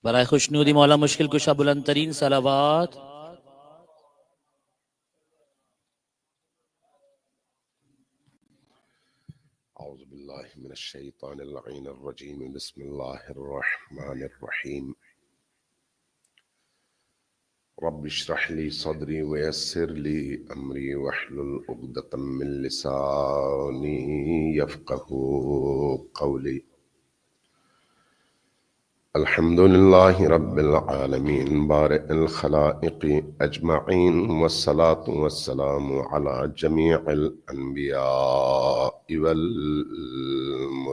برائے خوشنودی مولا مشکل کشا بلند ترین صلوات. اعوذ باللہ من الشیطان اللعین الرجیم بسم اللہ الرحمن الرحیم رب اشرح لی صدری ویسر لی امری واحلل عقدۃ من لسانی یفقہوا قولی. الحمد للہ رب العالمین بارئ الخلائق اجمعین والصلاة والسلام علی جمیع الانبیاء والمرسلین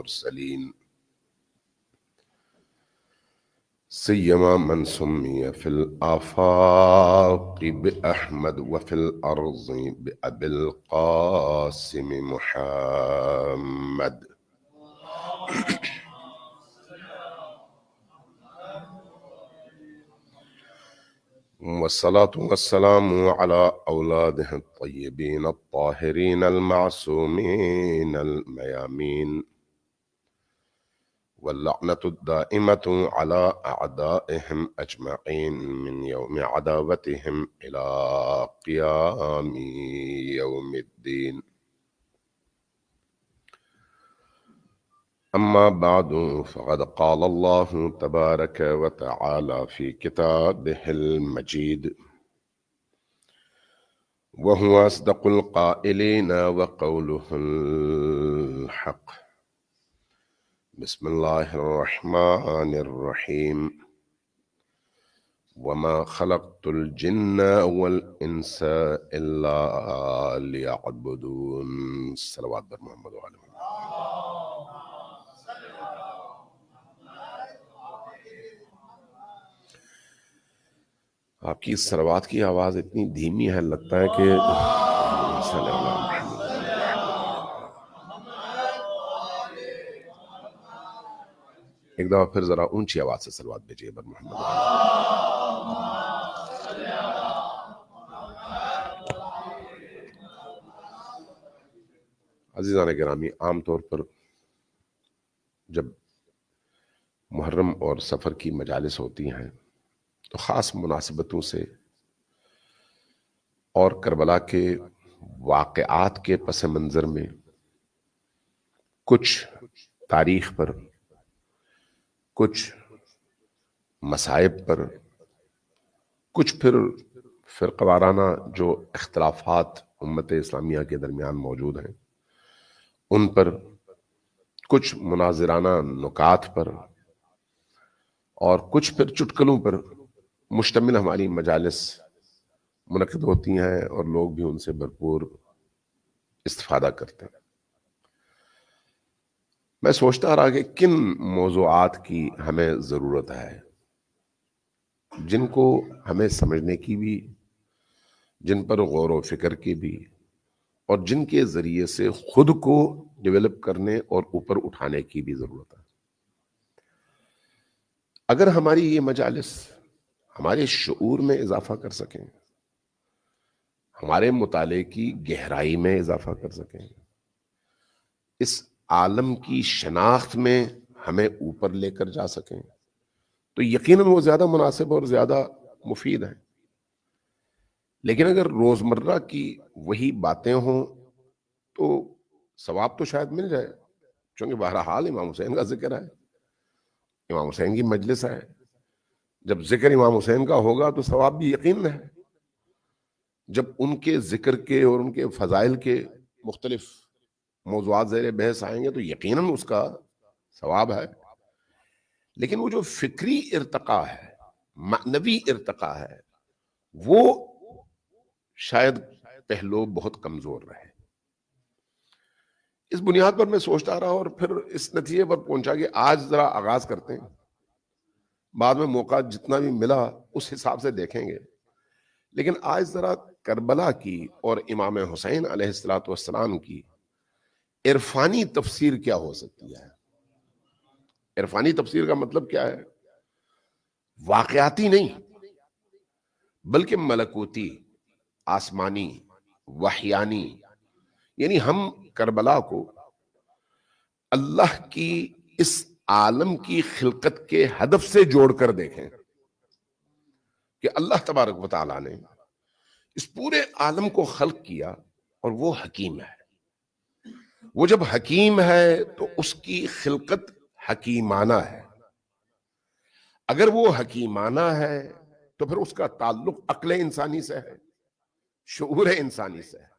سیما من سمی فی الآفاق بأحمد وفی الارض بأبی القاسم محمد. والصلاة والسلام على أولاده الطيبين الطاهرين المعصومين الميامين واللعنة الدائمة على أعدائهم أجمعين من يوم عداوتهم إلى قيام يوم الدين. أما بعد فقد قال الله تبارك وتعالى في كتابه المجيد وهو أصدق القائلين وقوله الحق. بسم الله الرحمن الرحيم وما خلقت الجن والإنس إلا ليعبدون. صلوات بر محمد وعلى محمد. آپ کی اس صلوات کی آواز اتنی دھیمی ہے لگتا ہے کہ ایک دفعہ پھر ذرا اونچی آواز سے صلوات بھیجیے بر محمد. عزیزان گرامی، عام طور پر جب محرم اور سفر کی مجالس ہوتی ہیں تو خاص مناسبتوں سے اور کربلا کے واقعات کے پس منظر میں کچھ تاریخ پر، کچھ مصائب پر، کچھ پھر فرقہ وارانہ جو اختلافات امت اسلامیہ کے درمیان موجود ہیں ان پر، کچھ مناظرانہ نکات پر اور کچھ پھر چٹکلوں پر مشتمل ہماری مجالس منعقد ہوتی ہیں اور لوگ بھی ان سے بھرپور استفادہ کرتے ہیں. میں سوچتا رہا کہ کن موضوعات کی ہمیں ضرورت ہے جن کو ہمیں سمجھنے کی بھی، جن پر غور و فکر کی بھی، اور جن کے ذریعے سے خود کو ڈیولپ کرنے اور اوپر اٹھانے کی بھی ضرورت ہے. اگر ہماری یہ مجالس ہمارے شعور میں اضافہ کر سکیں، ہمارے مطالعے کی گہرائی میں اضافہ کر سکیں، اس عالم کی شناخت میں ہمیں اوپر لے کر جا سکیں، تو یقیناً وہ زیادہ مناسب اور زیادہ مفید ہیں. لیکن اگر روزمرہ کی وہی باتیں ہوں تو ثواب تو شاید مل جائے، چونکہ بہرحال امام حسین کا ذکر ہے، امام حسین کی مجلس ہے. جب ذکر امام حسین کا ہوگا تو ثواب بھی یقین ہے. جب ان کے ذکر کے اور ان کے فضائل کے مختلف موضوعات زیر بحث آئیں گے تو یقیناً اس کا ثواب ہے. لیکن وہ جو فکری ارتقاء ہے، معنوی ارتقاء ہے، وہ شاید پہلو بہت کمزور رہے. اس بنیاد پر میں سوچتا رہا اور پھر اس نتیجے پر پہنچا کہ آج ذرا آغاز کرتے ہیں، بعد میں موقع جتنا بھی ملا اس حساب سے دیکھیں گے. لیکن آج ذرا کربلا کی اور امام حسین علیہ السلام کی عرفانی تفسیر کیا ہو سکتی ہے. عرفانی تفسیر کا مطلب کیا ہے؟ واقعاتی نہیں بلکہ ملکوتی، آسمانی، وحیانی. یعنی ہم کربلا کو اللہ کی اس عالم کی خلقت کے ہدف سے جوڑ کر دیکھیں کہ اللہ تبارک و تعالیٰ نے اس پورے عالم کو خلق کیا اور وہ حکیم ہے. وہ جب حکیم ہے تو اس کی خلقت حکیمانہ ہے. اگر وہ حکیمانہ ہے تو پھر اس کا تعلق عقل انسانی سے ہے, شعور انسانی سے ہے.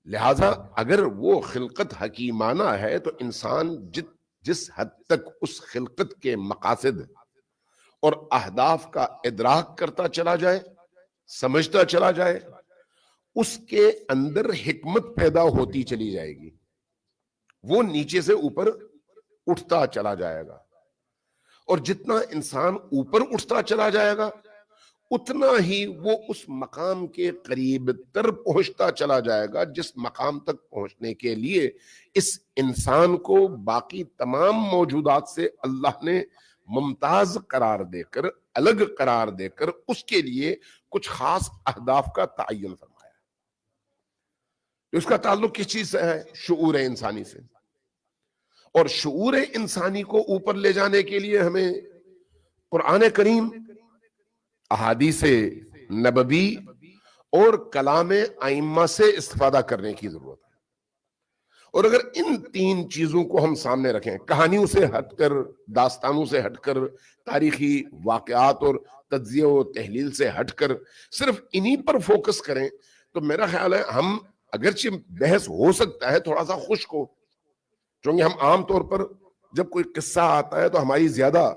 لہذا اگر وہ خلقت حکیمانہ ہے تو انسان جس حد تک اس خلقت کے مقاصد اور اہداف کا ادراک کرتا چلا جائے, سمجھتا چلا جائے, اس کے اندر حکمت پیدا ہوتی چلی جائے گی. وہ نیچے سے اوپر اٹھتا چلا جائے گا, اور جتنا انسان اوپر اٹھتا چلا جائے گا اتنا ہی وہ اس مقام کے قریب تر پہنچتا چلا جائے گا جس مقام تک پہنچنے کے لیے اس انسان کو باقی تمام موجودات سے اللہ نے ممتاز قرار دے کر, الگ قرار دے کر اس کے لیے کچھ خاص اہداف کا تعین فرمایا. اس کا تعلق کس چیز سے ہے؟ شعور انسانی سے. اور شعور انسانی کو اوپر لے جانے کے لیے ہمیں قرآن کریم, احادیث نبوی اور کلام ائمہ سے استفادہ کرنے کی ضرورت ہے. اور اگر ان تین چیزوں کو ہم سامنے رکھیں, کہانیوں سے ہٹ کر, داستانوں سے ہٹ کر, تاریخی واقعات اور تجزیہ و تحلیل سے ہٹ کر صرف انہی پر فوکس کریں تو میرا خیال ہے ہم, اگرچہ بحث ہو سکتا ہے تھوڑا سا خشک ہو, چونکہ ہم عام طور پر جب کوئی قصہ آتا ہے تو ہماری زیادہ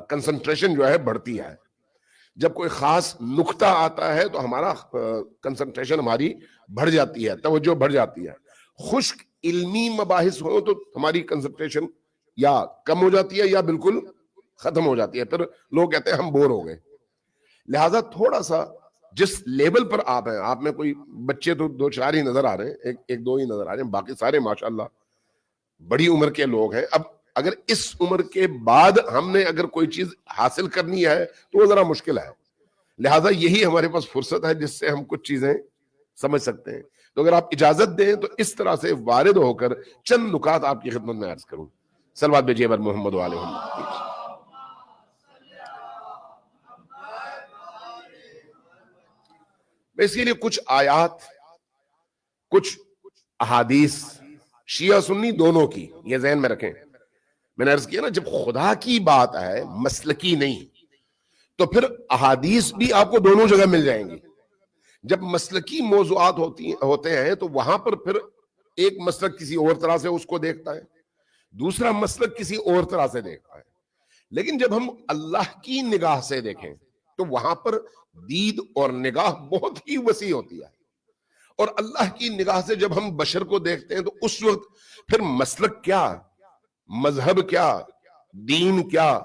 کنسنٹریشن جو ہے بڑھتی ہے. جب کوئی خاص نقطہ آتا ہے تو ہمارا کنسنٹریشن ہماری بڑھ جاتی ہے, توجہ بڑھ جاتی ہے. خشک علمی مباحث ہو تو ہماری کنسنٹریشن یا کم ہو جاتی ہے یا بالکل ختم ہو جاتی ہے, پھر لوگ کہتے ہیں ہم بور ہو گئے. لہذا تھوڑا سا جس لیول پر آپ ہیں, آپ میں کوئی بچے تو 2-4 ہی نظر آ رہے ہیں, ایک دو ہی نظر آ رہے ہیں, باقی سارے ماشاءاللہ بڑی عمر کے لوگ ہیں. اب اگر اس عمر کے بعد ہم نے اگر کوئی چیز حاصل کرنی ہے تو وہ ذرا مشکل ہے. لہذا یہی ہمارے پاس فرصت ہے جس سے ہم کچھ چیزیں سمجھ سکتے ہیں. تو اگر آپ اجازت دیں تو اس طرح سے وارد ہو کر چند نکات آپ کی خدمت میں عرض کروں. صلوات بھیجیے بر محمد و آل محمد. اس کے لیے کچھ آیات, کچھ احادیث شیعہ سنی دونوں کی, یہ ذہن میں رکھیں. میں نے عرض کیا نا, جب خدا کی بات ہے مسلکی نہیں تو پھر احادیث بھی آپ کو دونوں جگہ مل جائیں گی. جب مسلکی موضوعات ہوتے ہیں تو وہاں پر پھر ایک مسلک کسی اور طرح سے اس کو دیکھتا ہے, دوسرا مسلک کسی اور طرح سے دیکھتا ہے. لیکن جب ہم اللہ کی نگاہ سے دیکھیں تو وہاں پر دید اور نگاہ بہت ہی وسیع ہوتی ہے. اور اللہ کی نگاہ سے جب ہم بشر کو دیکھتے ہیں تو اس وقت پھر مسلک کیا, مذہب کیا, دین کیا,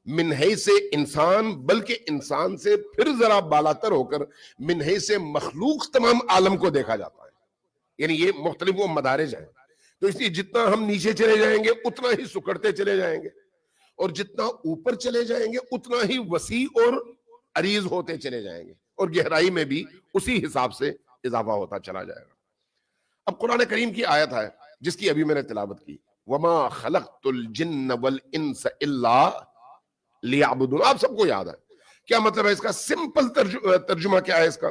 من حیث انسان, بلکہ انسان سے پھر ذرا بالاتر ہو کر من حیث مخلوق تمام عالم کو دیکھا جاتا ہے. یعنی یہ مختلف وہ مدارج ہیں. تو اس لیے جتنا ہم نیچے چلے جائیں گے اتنا ہی سکڑتے چلے جائیں گے, اور جتنا اوپر چلے جائیں گے اتنا ہی وسیع اور عریض ہوتے چلے جائیں گے, اور گہرائی میں بھی اسی حساب سے اضافہ ہوتا چلا جائے گا. اب قرآن کریم کی آیت ہے جس کی ابھی میں نے تلاوت کی, وَمَا خَلَقْتُ الْجِنَّ وَالْإِنسَ إِلَّا لِيَعْبُدُونَ. آپ سب کو یاد ہے کیا مطلب ہے اس کا؟ سمپل ترجمہ کیا ہے اس کا,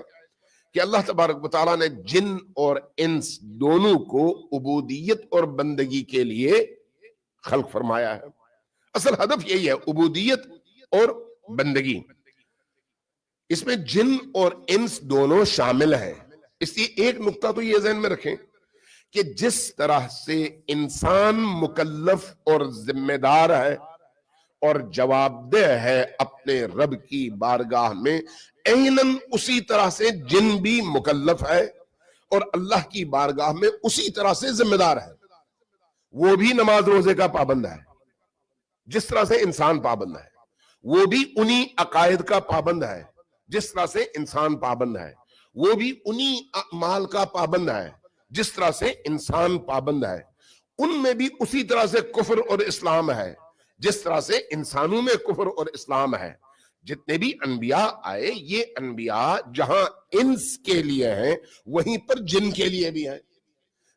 کہ اللہ تبارک و تعالیٰ نے جن اور انس دونوں کو عبودیت اور بندگی کے لیے خلق فرمایا ہے. اصل ہدف یہی ہے, عبودیت اور بندگی. اس میں جن اور انس دونوں شامل ہیں. اس لیے ایک نقطہ تو یہ ذہن میں رکھیں کہ جس طرح سے انسان مکلف اور ذمہ دار ہے اور جواب دہ ہے اپنے رب کی بارگاہ میں, عیناً اسی طرح سے جن بھی مکلف ہے اور اللہ کی بارگاہ میں اسی طرح سے ذمہ دار ہے. وہ بھی نماز روزے کا پابند ہے جس طرح سے انسان پابند ہے, وہ بھی انہی عقائد کا پابند ہے جس طرح سے انسان پابند ہے, وہ بھی انہی اعمال کا پابند ہے جس طرح سے انسان پابند ہے. ان میں بھی اسی طرح سے کفر اور اسلام ہے جس طرح سے انسانوں میں کفر اور اسلام ہے. جتنے بھی انبیاء آئے, یہ انبیاء جہاں انس کے لیے ہیں وہیں پر جن کے لیے بھی ہیں.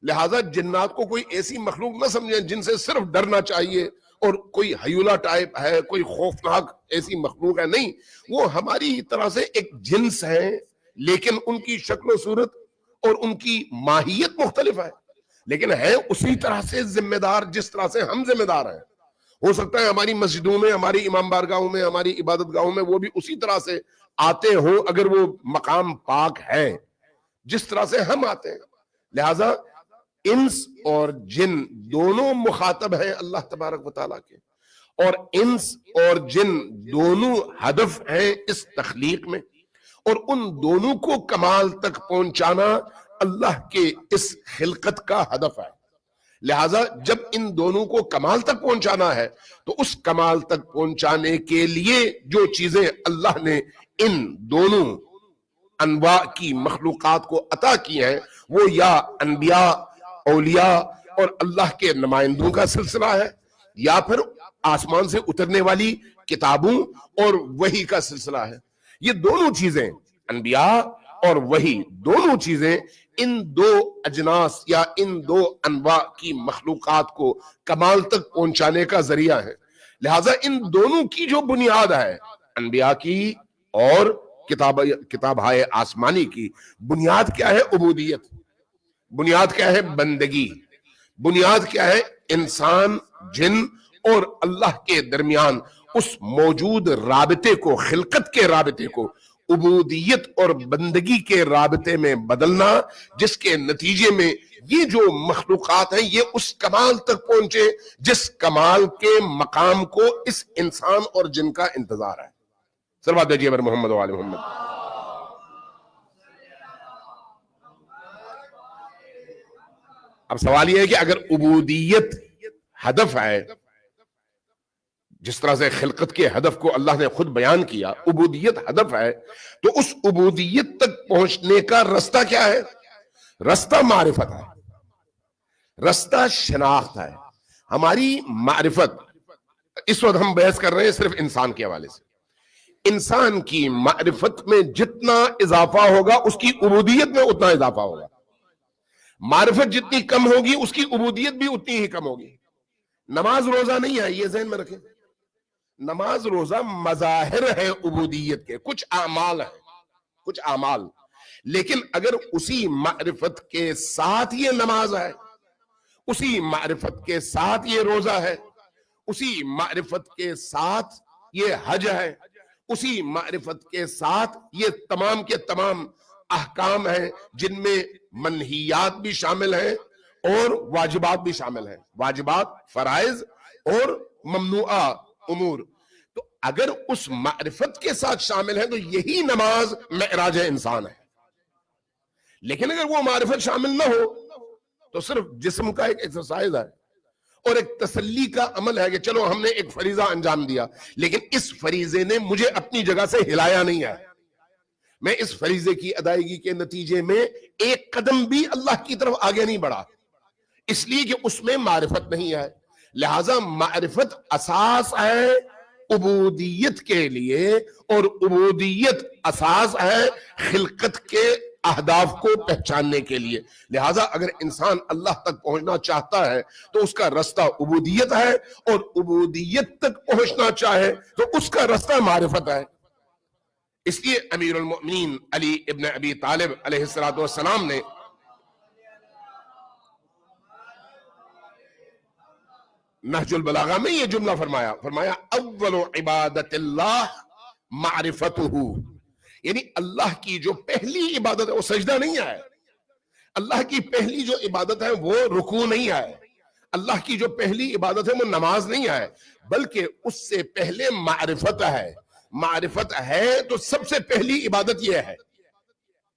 لہٰذا جنات کو کوئی ایسی مخلوق نہ سمجھیں جن سے صرف ڈرنا چاہیے اور کوئی ہیولا ٹائپ ہے، کوئی خوفناک ایسی مخلوق ہے، نہیں، وہ ہماری طرح سے ایک جنس ہے، لیکن ان کی شکل و صورت اور ان کی ماہیت مختلف ہے، لیکن ہے اسی طرح سے ذمہ دار جس طرح سے ہم ذمہ دار ہیں۔ ہو سکتا ہے ہماری مسجدوں میں، ہماری امام بارگاہوں میں، ہماری عبادت گاہوں میں وہ بھی اسی طرح سے آتے ہوں، اگر وہ مقام پاک ہے جس طرح سے ہم آتے ہیں۔ لہذا انس اور جن دونوں مخاطب ہیں اللہ تبارک و تعالیٰ کے، اور انس اور جن دونوں ہدف ہیں اس تخلیق میں، اور ان دونوں کو کمال تک پہنچانا اللہ کے اس خلقت کا ہدف ہے۔ لہذا جب ان دونوں کو کمال تک پہنچانا ہے تو اس کمال تک پہنچانے کے لیے جو چیزیں اللہ نے ان دونوں انواع کی مخلوقات کو عطا کی ہیں، وہ یا انبیاء، اولیاء اور اللہ کے نمائندوں کا سلسلہ ہے، یا پھر آسمان سے اترنے والی کتابوں اور وحی کا سلسلہ ہے۔ یہ دونوں چیزیں، انبیاء اور وحی، دونوں چیزیں ان دو اجناس یا ان دو انواع کی مخلوقات کو کمال تک پہنچانے کا ذریعہ ہے۔ لہٰذا ان دونوں کی جو بنیاد ہے، انبیاء کی اور کتاب ہائے آسمانی کی، بنیاد کیا ہے؟ عبودیت۔ بنیاد کیا ہے؟ بندگی۔ بنیاد کیا ہے؟ انسان، جن اور اللہ کے درمیان اس موجود رابطے کو، خلقت کے رابطے کو عبودیت اور بندگی کے رابطے میں بدلنا، جس کے نتیجے میں یہ جو مخلوقات ہیں یہ اس کمال تک پہنچے جس کمال کے مقام کو اس انسان اور جن کا انتظار ہے۔ صلوات دیجیے بر محمد و آل محمد۔ اب سوال یہ ہے کہ اگر عبودیت ہدف ہے، جس طرح سے خلقت کے ہدف کو اللہ نے خود بیان کیا، عبودیت ہدف ہے، تو اس عبودیت تک پہنچنے کا رستہ کیا ہے؟ رستہ معرفت ہے، رستہ شناخت ہے۔ ہماری معرفت، اس وقت ہم بحث کر رہے ہیں صرف انسان کے حوالے سے، انسان کی معرفت میں جتنا اضافہ ہوگا اس کی عبودیت میں اتنا اضافہ ہوگا، معرفت جتنی کم ہوگی اس کی عبودیت بھی اتنی ہی کم ہوگی۔ نماز روزہ نہیں ہے، یہ ذہن میں رکھیں، نماز روزہ مظاہر ہے عبودیت کے، کچھ اعمال ہیں، کچھ اعمال، لیکن اگر اسی معرفت کے ساتھ یہ نماز ہے، اسی معرفت کے ساتھ یہ روزہ ہے، اسی معرفت کے ساتھ یہ حج ہے، اسی معرفت کے ساتھ یہ تمام کے تمام احکام ہیں جن میں منہیات بھی شامل ہیں اور واجبات بھی شامل ہیں، واجبات، فرائض اور ممنوعہ امور، تو اگر اس معرفت کے ساتھ شامل ہیں تو یہی نماز معراج انسان ہے۔ لیکن اگر وہ معرفت شامل نہ ہو تو صرف جسم کا ایک ایکسرسائز ہے اور ایک تسلی کا عمل ہے کہ چلو ہم نے ایک فریضہ انجام دیا، لیکن اس فریضے نے مجھے اپنی جگہ سے ہلایا نہیں ہے، میں اس فریضے کی ادائیگی کے نتیجے میں ایک قدم بھی اللہ کی طرف آگے نہیں بڑھا، اس لیے کہ اس میں معرفت نہیں ہے۔ لہذا معرفت اساس ہے عبودیت کے لیے، اور عبودیت اساس ہے خلقت کے اہداف کو پہچاننے کے لیے۔ لہذا اگر انسان اللہ تک پہنچنا چاہتا ہے تو اس کا رستہ عبودیت ہے، اور عبودیت تک پہنچنا چاہے تو اس کا رستہ معرفت ہے۔ اس لیے امیر المؤمنین علی ابن ابی طالب علیہ السلام نے نہج البلاغہ میں یہ جملہ فرمایا اول عبادت اللہ معرفتہ، یعنی اللہ کی جو پہلی عبادت ہے وہ سجدہ نہیں ہے، اللہ کی پہلی جو عبادت ہے وہ رکوع نہیں ہے، اللہ کی جو پہلی عبادت ہے وہ نماز نہیں ہے، بلکہ اس سے پہلے معرفت ہے۔ معرفت ہے تو سب سے پہلی عبادت یہ ہے،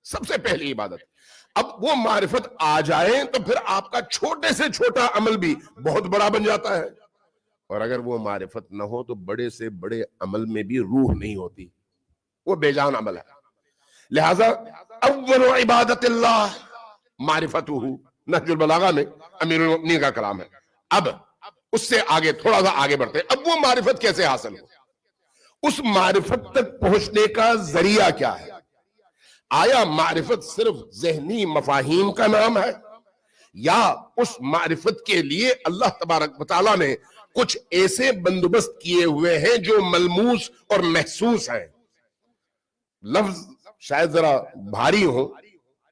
سب سے پہلی عبادت۔ اب وہ معرفت آ جائے تو پھر آپ کا چھوٹے سے چھوٹا عمل بھی بہت بڑا بن جاتا ہے، اور اگر وہ معرفت نہ ہو تو بڑے سے بڑے عمل میں بھی روح نہیں ہوتی، وہ بے جان عمل ہے۔ لہذا اول عبادت اللہ معرفتہ، نہج البلاغہ میں امیر المؤمنین کا کلام ہے۔ اب اس سے آگے تھوڑا سا آگے بڑھتے ہیں، اب وہ معرفت کیسے حاصل ہو، اس معرفت تک پہنچنے کا ذریعہ کیا ہے؟ آیا معرفت صرف ذہنی مفاہیم کا نام ہے، یا اس معرفت کے لیے اللہ تبارک و تعالیٰ نے کچھ ایسے بندوبست کیے ہوئے ہیں جو ملموس اور محسوس ہیں. لفظ شاید ذرا بھاری ہو،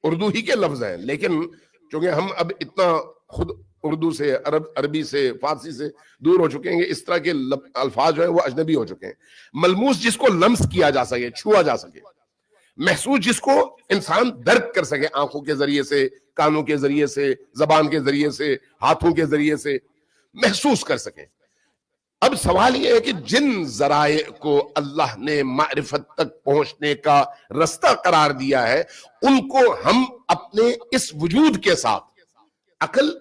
اردو ہی کے لفظ ہیں، لیکن چونکہ ہم اب اتنا خود اردو سے، عربی سے، فارسی سے دور ہو چکے ہیں کہ اس طرح کے الفاظ جو ہیں وہ اجنبی ہو چکے ہیں. ملموس جس کو لمس کیا جا سکے، چھوا جا سکے. محسوس جس کو انسان درک کر سکے، آنکھوں کے ذریعے سے، کانوں کے ذریعے سے، زبان کے ذریعے سے، ہاتھوں کے ذریعے سے محسوس کر سکے. اب سوال یہ ہے کہ جن ذرائع کو اللہ نے معرفت تک پہنچنے کا رستہ قرار دیا ہے، ان کو ہم اپنے اس وجود کے ساتھ، عقل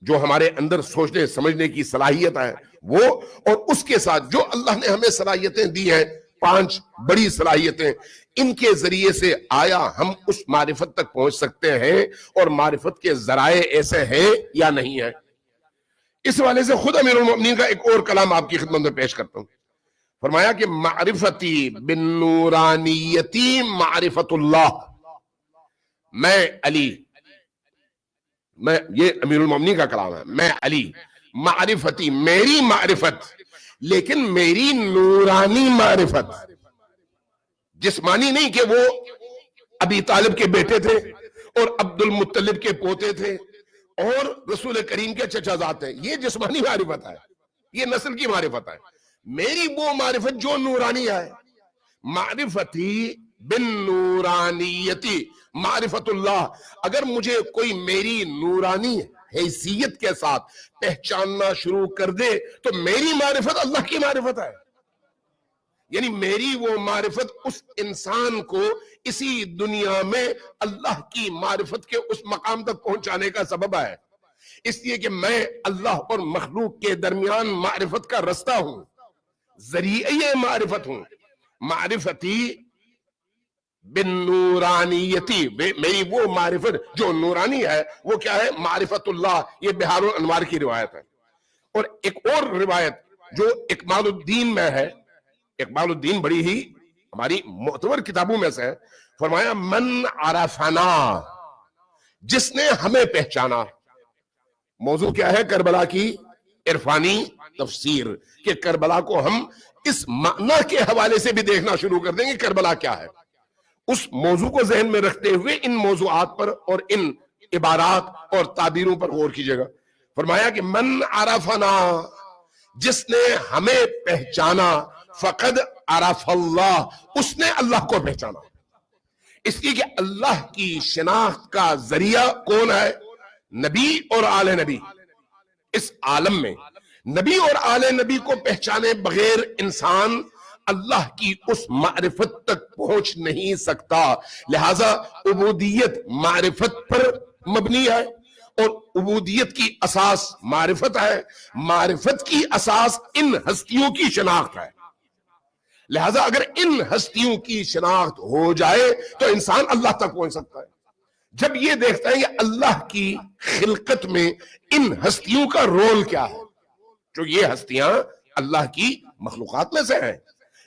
جو ہمارے اندر سوچنے سمجھنے کی صلاحیت ہے وہ، اور اس کے ساتھ جو اللہ نے ہمیں صلاحیتیں دی ہیں، 5 بڑی صلاحیتیں، ان کے ذریعے سے آیا ہم اس معرفت تک پہنچ سکتے ہیں، اور معرفت کے ذرائع ایسے ہیں یا نہیں ہیں. اس والے سے خود امیر المؤمنین کا ایک اور کلام آپ کی خدمت میں پیش کرتا ہوں. فرمایا کہ معرفتی بالنورانیتی معرفت اللہ. میں علی، یہ امیر المؤمنین کا کلام ہے، میں علی معرفتی، میری معرفت، لیکن میری نورانی معرفت، جسمانی نہیں کہ وہ ابی طالب کے بیٹے تھے اور عبد المطلب کے پوتے تھے اور رسول کریم کے چچا زاد ہیں، یہ جسمانی معرفت ہے، یہ نسل کی معرفت ہے. میری وہ معرفت جو نورانی ہے، معرفتی بالنورانیتی معرفت اللہ. اگر مجھے کوئی میری نورانی حیثیت کے ساتھ پہچاننا شروع کر دے تو میری معرفت اللہ کی معرفت ہے. یعنی میری وہ معرفت اس انسان کو اسی دنیا میں اللہ کی معرفت کے اس مقام تک پہنچانے کا سبب ہے. اس لیے کہ میں اللہ اور مخلوق کے درمیان معرفت کا رستہ ہوں، ذریعہ معرفت ہوں. معرفتی بالنورانیتی، میری وہ معرفت جو نورانی ہے وہ کیا ہے؟ معرفت اللہ. یہ بہار الانوار کی روایت ہے. اور ایک اور روایت جو اکمال الدین میں ہے، اکمال الدین بڑی ہی ہماری معتبر کتابوں میں سے ہے. فرمایا من عرفنا، جس نے ہمیں پہچانا. موضوع کیا ہے؟ کربلا کی عرفانی تفسیر، کہ کربلا کو ہم اس معنی کے حوالے سے بھی دیکھنا شروع کر دیں گے کربلا کیا ہے. اس موضوع کو ذہن میں رکھتے ہوئے ان موضوعات پر اور ان عبارات اور تعبیروں پر غور کیجئے گا. فرمایا کہ من عرفنا، جس نے ہمیں پہچانا، فقد عرف اللہ، اس نے اللہ کو پہچانا. اس لیے کہ اللہ کی شناخت کا ذریعہ کون ہے؟ نبی اور آل نبی. اس عالم میں نبی اور آل نبی کو پہچانے بغیر انسان اللہ کی اس معرفت تک پہنچ نہیں سکتا. لہذا عبودیت معرفت پر مبنی ہے، اور عبودیت کی اساس معرفت ہے. معرفت کی اساس ان ہستیوں کی شناخت ہے. لہذا اگر ان ہستیوں کی شناخت ہو جائے تو انسان اللہ تک پہنچ سکتا ہے. جب یہ دیکھتا ہے کہ اللہ کی خلقت میں ان ہستیوں کا رول کیا ہے، جو یہ ہستیاں اللہ کی مخلوقات میں سے ہیں،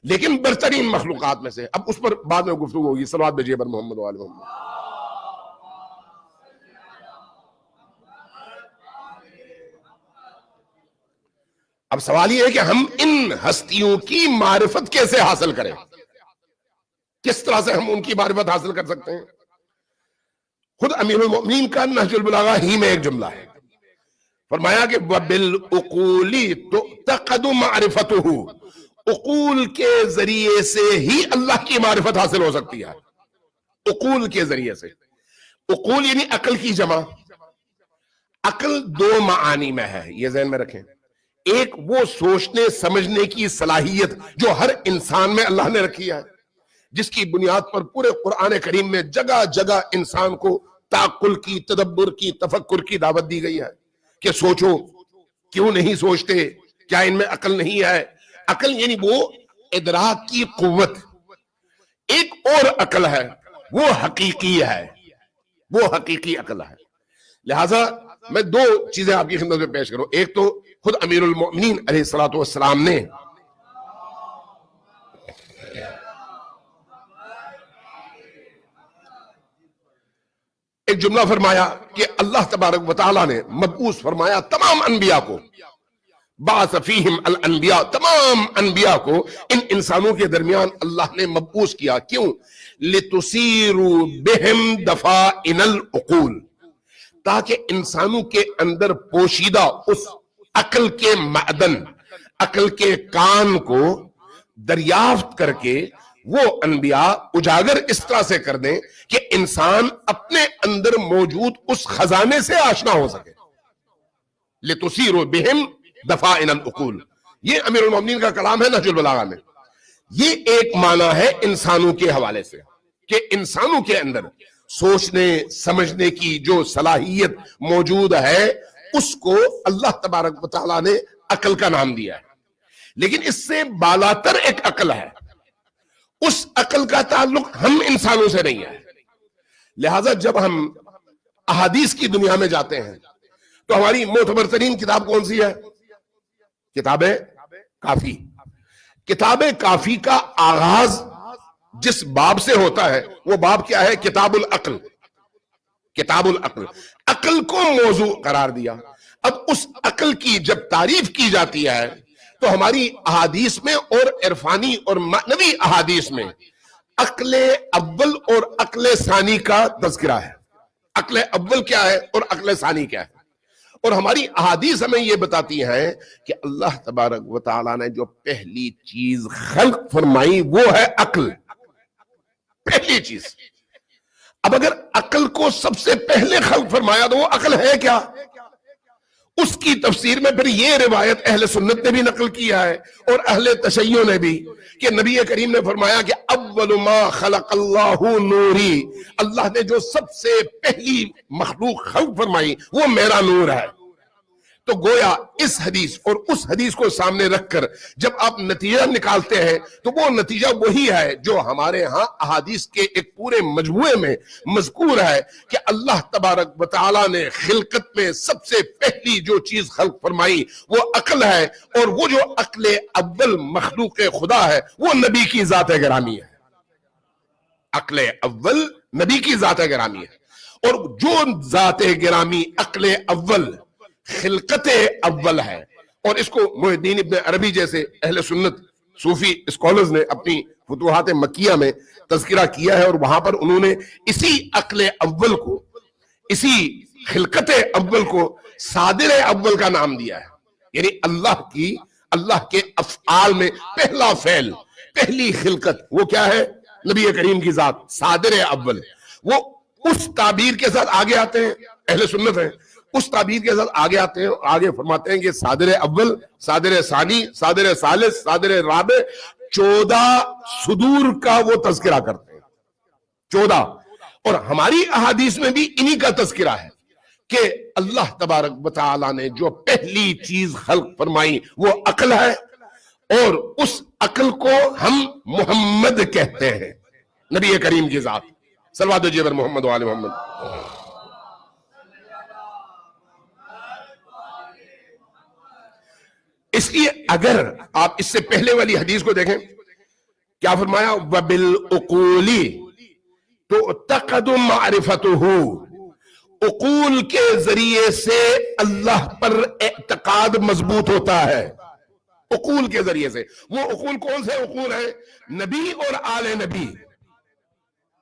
لیکن برترین مخلوقات میں سے. اب اس پر بعد میں گفتگو ہوگی. صلوات بھیجیے بر محمد و آل محمد. اب سوال یہ ہے کہ ہم ان ہستیوں کی معرفت کیسے حاصل کریں، کس طرح سے ہم ان کی معرفت حاصل کر سکتے ہیں. خود امیر المؤمنین کا نہج البلاغہ ہی میں ایک جملہ ہے. فرمایا کہ وَبِالْعُقُولِ تُعْتَقَدُ مَعْرِفَتُهُ، عقول کے ذریعے سے ہی اللہ کی معرفت حاصل ہو سکتی ہے. عقول کے ذریعے سے. عقول یعنی عقل کی جمع. عقل 2 معانی میں ہے، یہ ذہن میں رکھیں. ایک وہ سوچنے سمجھنے کی صلاحیت جو ہر انسان میں اللہ نے رکھی ہے، جس کی بنیاد پر پورے قرآن کریم میں جگہ جگہ انسان کو تعقل کی، تدبر کی، تفکر کی دعوت دی گئی ہے کہ سوچو. کیوں نہیں سوچتے؟ کیا ان میں عقل نہیں ہے؟ عقل یعنی وہ ادراک کی قوت. ایک اور عقل ہے، وہ حقیقی ہے، وہ حقیقی عقل ہے. لہذا میں 2 چیزیں آپ کی خدمت میں پیش کروں. ایک تو خود امیر المؤمنین علیہ الصلوۃ والسلام نے ایک جملہ فرمایا کہ اللہ تبارک و تعالیٰ نے مبعوث فرمایا تمام انبیاء کو، بعث فیہم الانبیاء، تمام انبیاء کو ان انسانوں کے درمیان اللہ نے مبعوث کیا. کیوں؟ لِتُصِيرُوا بِهِمْ دَفَائِنَ الْعُقُولِ، تاکہ انسانوں کے اندر پوشیدہ اس عقل کے معدن، عقل کے کان کو دریافت کر کے وہ انبیاء اجاگر اس طرح سے کر دیں کہ انسان اپنے اندر موجود اس خزانے سے آشنا ہو سکے. لِتُصِيرُوا بِهِمْ دَفَائِنَ الْعُقُولِ، یہ امیر المومنین کا کلام ہے نہج البلاغہ میں. یہ ایک معنی ہے انسانوں کے حوالے سے کہ انسانوں کے اندر سوچنے سمجھنے کی جو صلاحیت موجود ہے اس کو اللہ تبارک و تعالیٰ نے عقل کا نام دیا ہے. لیکن اس سے بالاتر ایک عقل ہے، اس عقل کا تعلق ہم انسانوں سے نہیں ہے. لہذا جب ہم احادیث کی دنیا میں جاتے ہیں تو ہماری معتبر ترین کتاب کون سی ہے؟ کتاب کافی. کتاب کافی کا آغاز جس باب سے ہوتا ہے وہ باب کیا ہے؟ کتاب العقل. کتاب العقل، عقل کو موضوع قرار دیا. اب اس عقل کی جب تعریف کی جاتی ہے تو ہماری احادیث میں اور عرفانی اور معنوی احادیث میں عقل اول اور عقل ثانی کا تذکرہ ہے. عقل اول کیا ہے اور عقل ثانی کیا ہے؟ اور ہماری احادیث ہمیں یہ بتاتی ہیں کہ اللہ تبارک و تعالیٰ نے جو پہلی چیز خلق فرمائی وہ ہے عقل، پہلی چیز. اب اگر عقل کو سب سے پہلے خلق فرمایا تو وہ عقل ہے کیا؟ اس کی تفسیر میں پھر یہ روایت اہل سنت نے بھی نقل کیا ہے اور اہل تشیع نے بھی کہ نبی کریم نے فرمایا کہ اول ما خلق اللہ نوری، اللہ نے جو سب سے پہلی مخلوق خلق فرمائی وہ میرا نور ہے. تو گویا اس حدیث اور اس حدیث کو سامنے رکھ کر جب آپ نتیجہ نکالتے ہیں تو وہ نتیجہ وہی ہے جو ہمارے ہاں احادیث کے ایک پورے مجموعے میں مذکور ہے کہ اللہ تبارک و تعالیٰ نے خلقت میں سب سے پہلی جو چیز خلق فرمائی وہ عقل ہے، اور وہ جو عقل اول مخلوق خدا ہے وہ نبی کی ذات گرامی ہے. عقل اول نبی کی ذات گرامی ہے، اور جو ذات گرامی عقل اول خلقت اول ہے، اور اس کو محی الدین ابن عربی جیسے اہل سنت صوفی اسکالرز نے اپنی فتوحات مکیہ میں تذکرہ کیا ہے، اور وہاں پر انہوں نے اسی عقل اول کو، اسی خلقت اول کو صادر اول کا نام دیا ہے. یعنی اللہ کے افعال میں پہلا فعل، پہلی خلقت وہ کیا ہے؟ نبی کریم کی ذات، صادر اول. وہ اس تعبیر کے ساتھ آگے آتے ہیں، اہل سنت ہیں، اس تعبیر کے ساتھ آگے آتے ہیں، آگے فرماتے ہیں کہ صادر اول، صادر ثانی، صادر ثالث، صادر رابع، 14 صدور کا وہ تذکرہ کرتے ہیں. 14. اور ہماری احادیث میں بھی انہی کا تذکرہ ہے کہ اللہ تبارک و تعالیٰ نے جو پہلی چیز خلق فرمائی وہ عقل ہے، اور اس عقل کو ہم محمد کہتے ہیں، نبی کریم کی ذات. صلوات و جبر محمد و آل محمد. اس لیے اگر آپ اس سے پہلے والی حدیث کو دیکھیں کیا فرمایا؟ وَبِالْعُقُولِ تُعْتَقَدُ مَعْرِفَتُهُ، عقول کے ذریعے سے اللہ پر اعتقاد مضبوط ہوتا ہے. عقول کے ذریعے سے. وہ عقول کون سے عقول ہیں؟ نبی اور آل نبی،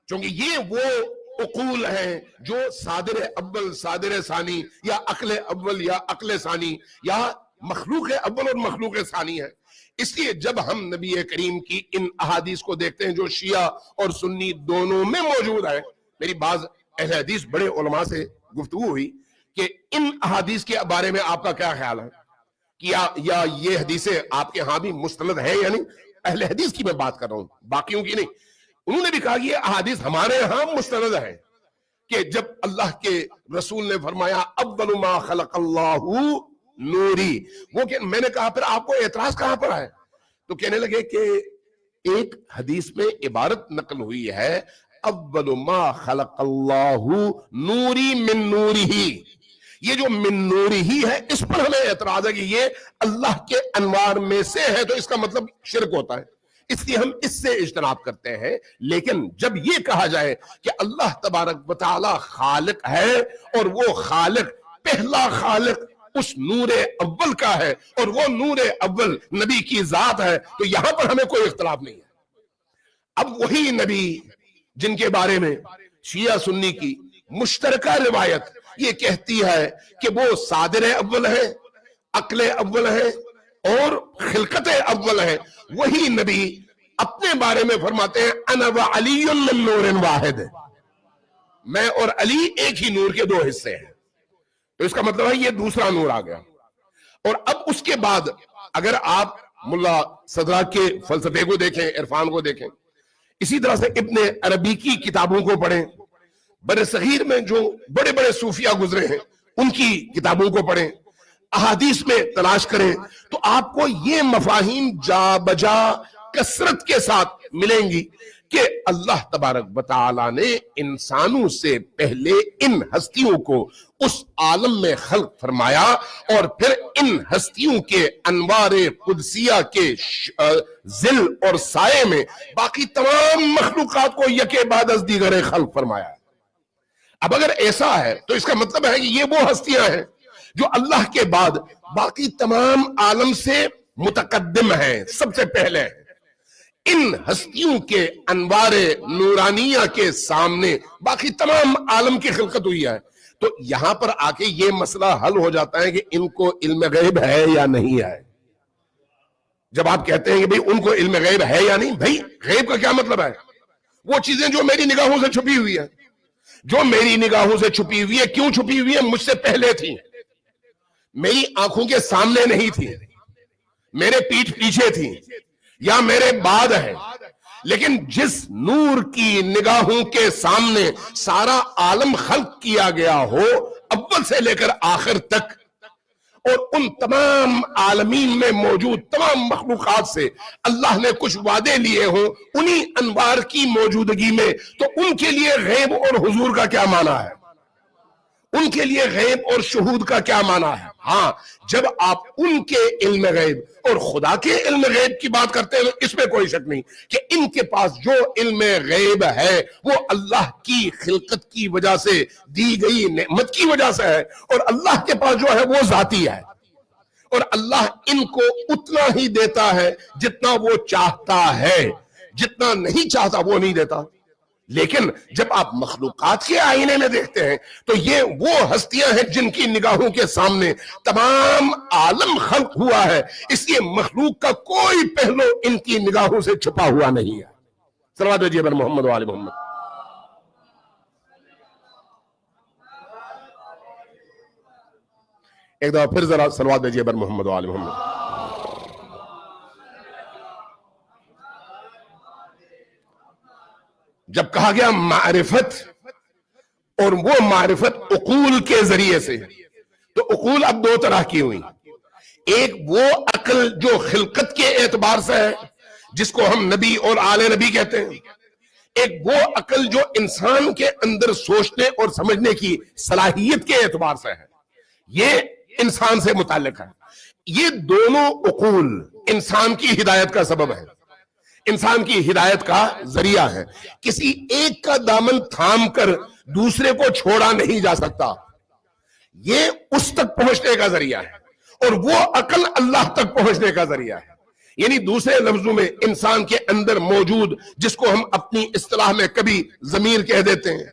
چونکہ یہ وہ عقول ہیں جو صادر اول، صادر ثانی، یا عقل اول یا عقل ثانی، یا مخلوق اول اور مخلوق ثانی ہے. اس لیے جب ہم نبی کریم کی ان احادیث کو دیکھتے ہیں جو شیعہ اور سنی دونوں میں موجود ہے، میری بعض اہل حدیث بڑے علماء سے گفتگو ہوئی کہ ان احادیث کے بارے میں آپ کا کیا خیال ہے، یا یہ حدیثیں آپ کے ہاں بھی مستند ہے یا نہیں. اہل حدیث کی میں بات کر رہا ہوں، باقیوں کی نہیں. انہوں نے بھی کہا کہ یہ احادیث ہمارے ہاں مستند ہے کہ جب اللہ کے رسول نے فرمایا اول ما خلق اللہ نوری، وہ کہ میں نے کہا پھر آپ کو اعتراض کہاں پر ہے؟ تو کہنے لگے کہ ایک حدیث میں عبارت نقل ہوئی ہے اول ما خلق اللہ نوری من نورہی، یہ جو من نورہی ہے اس پر ہمیں اعتراض ہے کہ یہ اللہ کے انوار میں سے ہے، تو اس کا مطلب شرک ہوتا ہے. اس لیے ہم اس سے اجتناب کرتے ہیں. لیکن جب یہ کہا جائے کہ اللہ تبارک و تعالی خالق ہے اور وہ خالق پہلا خالق اس نور اول کا ہے اور وہ نور اول نبی کی ذات ہے, تو یہاں پر ہمیں کوئی اختلاف نہیں ہے. اب وہی نبی جن کے بارے میں شیعہ سنی کی مشترکہ روایت یہ کہتی ہے کہ وہ صادر اول ہے, عقل اول ہے اور خلقت اول ہے, وہی نبی اپنے بارے میں فرماتے ہیں انا وعلی من نور واحد, میں اور علی ایک ہی نور کے دو حصے ہیں. تو اس کا مطلب ہے یہ دوسرا نور آ گیا. اور اب اس کے بعد اگر آپ ملا صدراک کے فلسفے کو دیکھیں, عرفان کو دیکھیں, اسی طرح سے ابن عربی کی کتابوں کو پڑھیں, بر صغیر میں جو بڑے بڑے صوفیہ گزرے ہیں ان کی کتابوں کو پڑھیں, احادیث میں تلاش کریں, تو آپ کو یہ مفاہیم جا بجا کثرت کے ساتھ ملیں گی کہ اللہ تبارک و تعالی نے انسانوں سے پہلے ان ہستیوں کو اس عالم میں خلق فرمایا اور پھر ان ہستیوں کے انوار قدسیہ کے ظل اور سائے میں باقی تمام مخلوقات کو یکے بعد از دیگر خلق فرمایا. اب اگر ایسا ہے تو اس کا مطلب ہے کہ یہ وہ ہستیاں ہیں جو اللہ کے بعد باقی تمام عالم سے متقدم ہیں, سب سے پہلے ہیں. ان ہستیوں کے انوار نورانیہ کے سامنے باقی تمام عالم کی خلقت ہوئی ہے. تو یہاں پر آ کے یہ مسئلہ حل ہو جاتا ہے کہ ان کو علم غیب ہے یا نہیں ہے. جب آپ کہتے ہیں کہ بھئی ان کو علم غیب ہے یا نہیں, بھئی غیب کا کیا مطلب ہے؟ وہ چیزیں جو میری نگاہوں سے چھپی ہوئی ہیں, جو میری نگاہوں سے چھپی ہوئی ہے, کیوں چھپی ہوئی ہے؟ مجھ سے پہلے تھی, میری آنکھوں کے سامنے نہیں تھی, میرے پیٹھ پیچھے تھی یا میرے بعد ہے. لیکن جس نور کی نگاہوں کے سامنے سارا عالم خلق کیا گیا ہو اول سے لے کر آخر تک, اور ان تمام عالمین میں موجود تمام مخلوقات سے اللہ نے کچھ وعدے لیے ہوں انہی انوار کی موجودگی میں, تو ان کے لیے غیب اور حضور کا کیا معنی ہے؟ ان کے لیے غیب اور شہود کا کیا معنی ہے؟ ہاں, جب آپ ان کے علم غیب اور خدا کے علم غیب کی بات کرتے ہیں تو اس میں کوئی شک نہیں کہ ان کے پاس جو علم غیب ہے وہ اللہ کی خلقت کی وجہ سے دی گئی نعمت کی وجہ سے ہے, اور اللہ کے پاس جو ہے وہ ذاتی ہے, اور اللہ ان کو اتنا ہی دیتا ہے جتنا وہ چاہتا ہے, جتنا نہیں چاہتا وہ نہیں دیتا. لیکن جب آپ مخلوقات کے آئینے میں دیکھتے ہیں تو یہ وہ ہستیاں ہیں جن کی نگاہوں کے سامنے تمام عالم خلق ہوا ہے, اس لیے مخلوق کا کوئی پہلو ان کی نگاہوں سے چھپا ہوا نہیں ہے. صلوات بھیجیے بر محمد و آل محمد. ایک دفعہ پھر ذرا صلوات بھیجیے بر محمد و آل محمد. جب کہا گیا معرفت, اور وہ معرفت عقول کے ذریعے سے, تو عقول اب دو طرح کی ہوئی. ایک وہ عقل جو خلقت کے اعتبار سے ہے جس کو ہم نبی اور آل نبی کہتے ہیں, ایک وہ عقل جو انسان کے اندر سوچنے اور سمجھنے کی صلاحیت کے اعتبار سے ہے, یہ انسان سے متعلق ہے. یہ دونوں عقول انسان کی ہدایت کا سبب ہے, انسان کی ہدایت کا ذریعہ ہے. کسی ایک کا دامن تھام کر دوسرے کو چھوڑا نہیں جا سکتا, یہ اس تک پہنچنے کا ذریعہ ہے, اور وہ عقل اللہ تک پہنچنے کا ذریعہ ہے. یعنی دوسرے لفظوں میں انسان کے اندر موجود جس کو ہم اپنی اصطلاح میں کبھی ضمیر کہہ دیتے ہیں,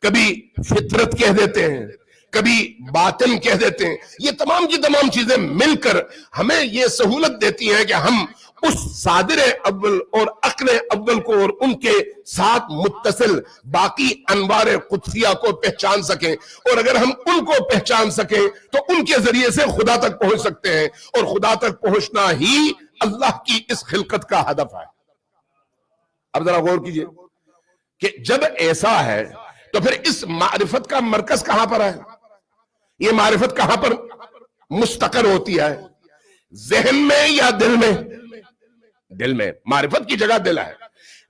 کبھی فطرت کہہ دیتے ہیں, کبھی باطن کہہ دیتے ہیں, یہ تمام کی تمام چیزیں مل کر ہمیں یہ سہولت دیتی ہیں کہ ہم اس صادر اول اور عقل اول کو اور ان کے ساتھ متصل باقی انوار قدسیہ کو پہچان سکیں, اور اگر ہم ان کو پہچان سکیں تو ان کے ذریعے سے خدا تک پہنچ سکتے ہیں, اور خدا تک پہنچنا ہی اللہ کی اس خلقت کا ہدف ہے. اب ذرا غور کیجئے کہ جب ایسا ہے تو پھر اس معرفت کا مرکز کہاں پر ہے؟ یہ معرفت کہاں پر مستقر ہوتی ہے؟ ذہن میں یا دل میں؟ دل میں. معرفت کی جگہ دل ہے.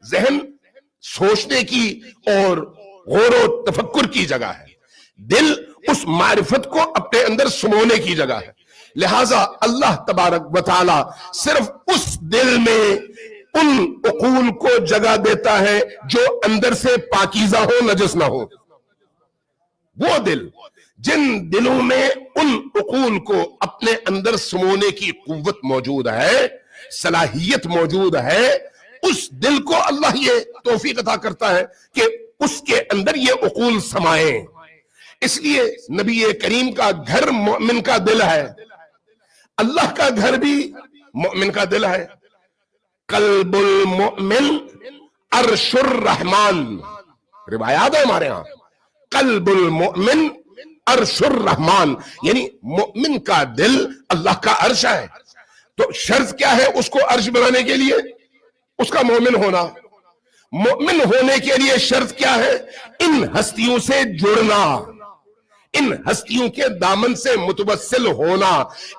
ذہن سوچنے کی اور غور و تفکر کی جگہ ہے, دل اس معرفت کو اپنے اندر سمونے کی جگہ ہے. لہذا اللہ تبارک و تعالی صرف اس دل میں ان عقول کو جگہ دیتا ہے جو اندر سے پاکیزہ ہو، نجس نہ ہو. وہ دل جن دلوں میں ان عقول کو اپنے اندر سمونے کی قوت موجود ہے، صلاحیت موجود ہے، اس دل کو اللہ یہ توفیق عطا کرتا ہے کہ اس کے اندر یہ عقول سمائیں. اس لیے نبی کریم کا گھر مومن کا دل ہے، اللہ کا گھر بھی مومن کا دل ہے. قلب المؤمن عرش الرحمن، روایات ہے ہمارے ہاں، قلب المؤمن عرش الرحمن، یعنی مؤمن کا دل اللہ کا عرش ہے. تو شرط کیا ہے اس کو عرش بنانے کے لیے؟ اس کا مومن ہونا. مومن ہونے کے لیے شرط کیا ہے؟ ان ہستیوں سے جڑنا، ان ہستیوں کے دامن سے متوسل ہونا.